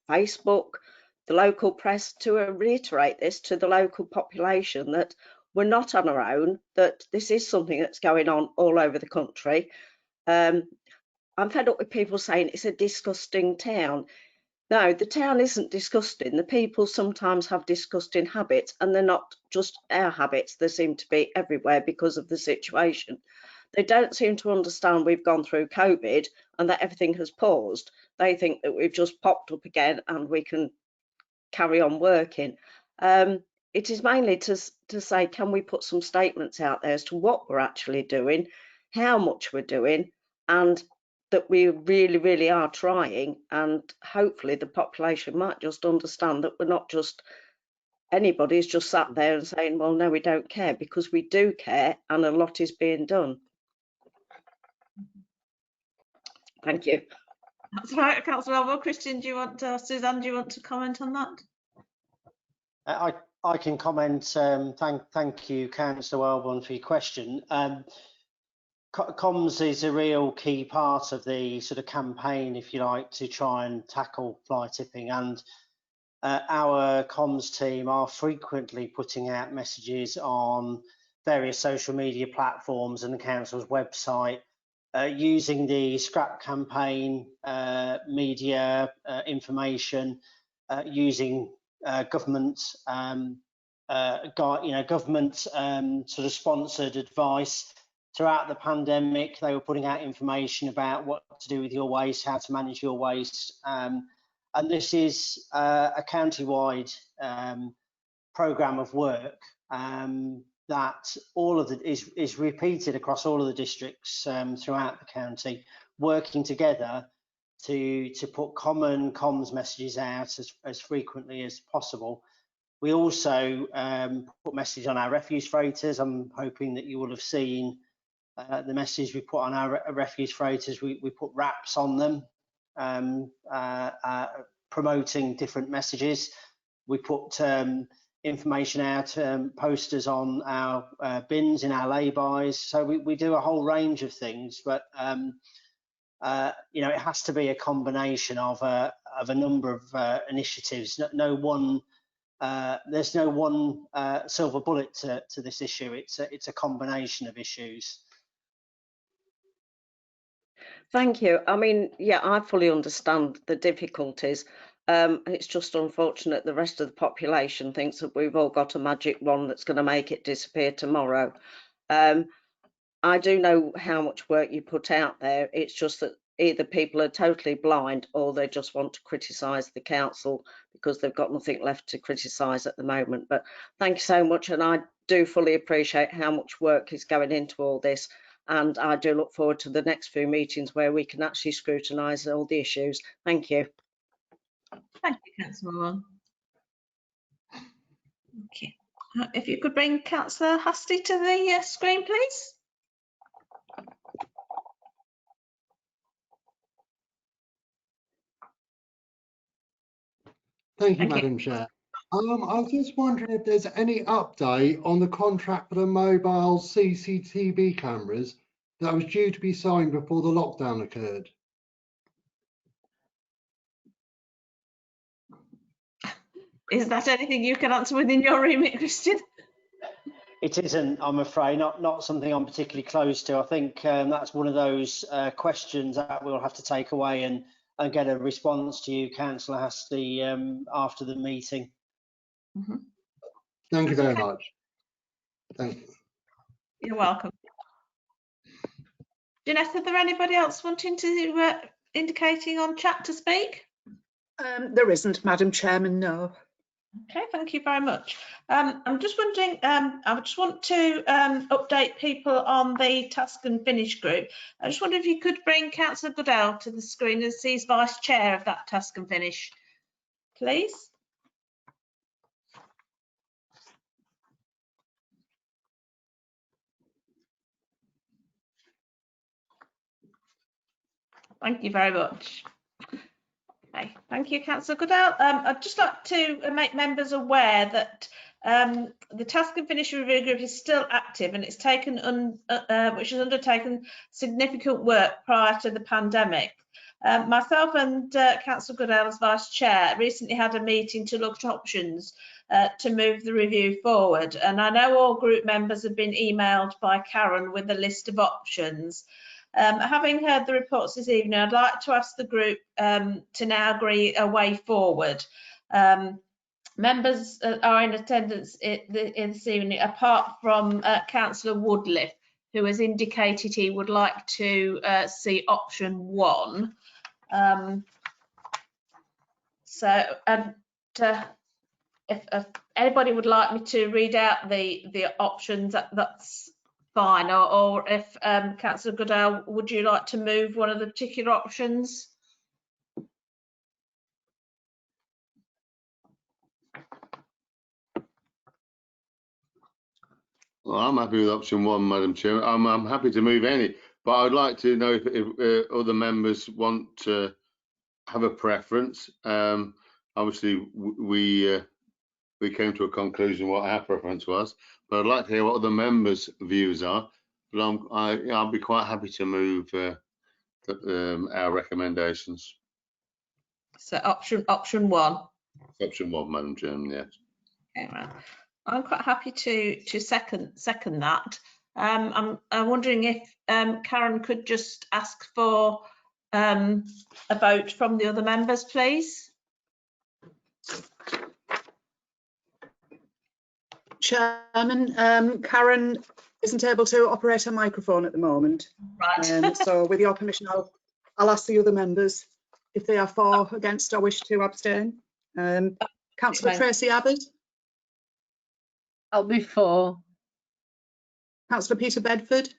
Facebook, the local press, to reiterate this to the local population that we're not on our own, that this is something that's going on all over the country? I'm fed up with people saying it's a disgusting town. No, the town isn't disgusting. The people sometimes have disgusting habits, and they're not just our habits. They seem to be everywhere because of the situation. They don't seem to understand we've gone through COVID and that everything has paused. They think that we've just popped up again and we can carry on working. It is mainly to say, can we put some statements out there as to what we're actually doing, how much we're doing, and that we really, really are trying, and hopefully the population might just understand that we're not just anybody's just sat there and saying, well, no, we don't care, because we do care and a lot is being done. Thank you. That's right, Councillor Elwell. Christian, do you want Suzanne, do you want to comment on that? I can comment. Thank you, Councillor Elwell, for your question. Comms is a real key part of the sort of campaign, if you like, to try and tackle fly tipping, and our comms team are frequently putting out messages on various social media platforms and the council's website, using the scrap campaign, media information, using government government sort of sponsored advice. Throughout the pandemic, they were putting out information about what to do with your waste, how to manage your waste, and this is a county-wide programme of work that is repeated across all of the districts throughout the county, working together to put common comms messages out as frequently as possible. We also put messages on our refuse freighters. I'm hoping that you will have seen the message we put on our refuse freighters. We put wraps on them, promoting different messages. We put information out, posters on our bins in our lay-bys. So we do a whole range of things, but it has to be a combination of a number of initiatives. There's no one silver bullet to this issue. It's a combination of issues. Thank you. I mean, yeah, I fully understand the difficulties. It's just unfortunate the rest of the population thinks that we've all got a magic wand that's going to make it disappear tomorrow. I do know how much work you put out there. It's just that either people are totally blind or they just want to criticise the council because they've got nothing left to criticise at the moment. But thank you so much, and I do fully appreciate how much work is going into all this. And I do look forward to the next few meetings where we can actually scrutinise all the issues. Thank you. Thank you, Councillor Owen. Okay. If you could bring Councillor Hastie to the screen, please. Thank you, Madam Chair. I was just wondering if there's any update on the contract for the mobile CCTV cameras that was due to be signed before the lockdown occurred. Is that anything you can answer within your remit, Christian? It isn't, I'm afraid, not something I'm particularly close to. I think that's one of those questions that we'll have to take away and get a response to you, Councillor Hastie, after the meeting. Mm-hmm. Thank you very much. Thank you. You're welcome. Jeanette, are there anybody else wanting to indicating on chat to speak? There isn't, Madam Chairman, no. Okay, thank you very much. I'm just wondering, I just want to update people on the task and finish group. I just wonder if you could bring Councillor Goodell to the screen as he's vice chair of that task and finish, please. Thank you very much. Okay, thank you, Councillor Goodale. I'd just like to make members aware that the Task and Finish Review Group is still active, and it's taken which has undertaken significant work prior to the pandemic. Myself and Councillor Goodale as Vice Chair recently had a meeting to look at options to move the review forward, and I know all group members have been emailed by Karen with a list of options. Having heard the reports this evening, I'd like to ask the group to now agree a way forward. Members are in attendance this evening, apart from Councillor Woodliff, who has indicated he would like to see option 1. If anybody would like me to read out the options, that's fine. Or if Councillor Goodale, would you like to move one of the particular options? Well, I'm happy with option 1, Madam Chair. I'm happy to move any, but I'd like to know if other members want to have a preference. Obviously, we came to a conclusion what our preference was, but I'd like to hear what other members' views are. But I'll be quite happy to move our recommendations. So option 1. Option 1, Madam Chairman, yes. Okay, right. I'm quite happy to second that. I'm wondering if Karen could just ask for a vote from the other members, please. Chairman, Karen isn't able to operate her microphone at the moment. Right. So with your permission, I'll ask the other members if they are for, against, or wish to abstain. Councillor Tracy Abbott. I'll be for. Councillor Peter Bedford.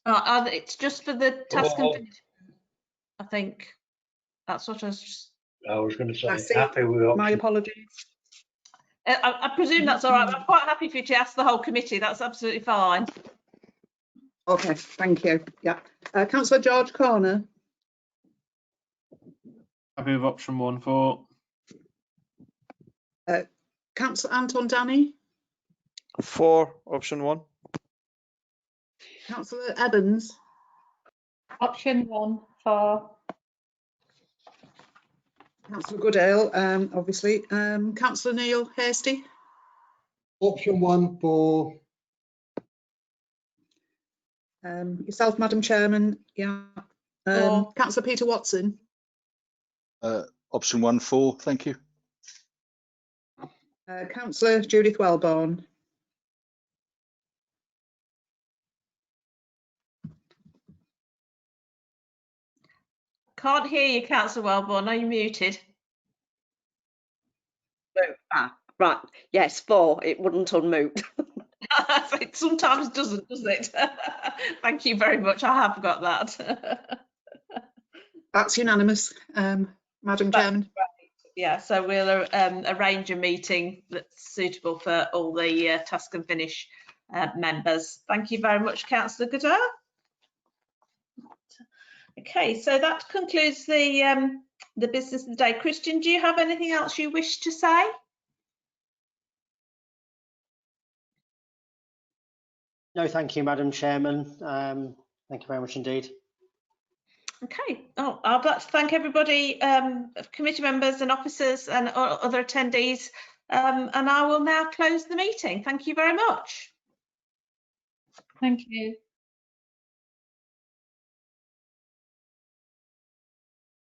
It's just for the task and finish. I think that's what I was going to say. Happy with option. My apologies. I presume that's all right. I'm quite happy for you to ask the whole committee. That's absolutely fine. Okay, thank you. Yeah. Councillor George Corner. Happy with option 1 for. Councillor Anton Danny. For option 1. Councillor Evans. Option 1 for. Councillor Goodale, obviously. Councillor Neil Hasty. Option 1 for. Yourself, Madam Chairman. Yeah. Councillor Peter Watson. Option 1 for, thank you. Councillor Judith Wellborn. Can't hear you, Councillor Wellborn. Are you muted? Right. Yes, 4. It wouldn't unmute. It sometimes doesn't, does it? Thank you very much. I have got that. That's unanimous, Madam Chairman. Yeah, so we'll arrange a meeting that's suitable for all the task and finish members. Thank you very much, Councillor Goodale. Okay, so that concludes the business of the day. Christian, do you have anything else you wish to say? No, thank you, Madam Chairman. Thank you very much indeed. Okay, I'd like to thank everybody, committee members and officers and other attendees, and I will now close the meeting. Thank you very much. Thank you.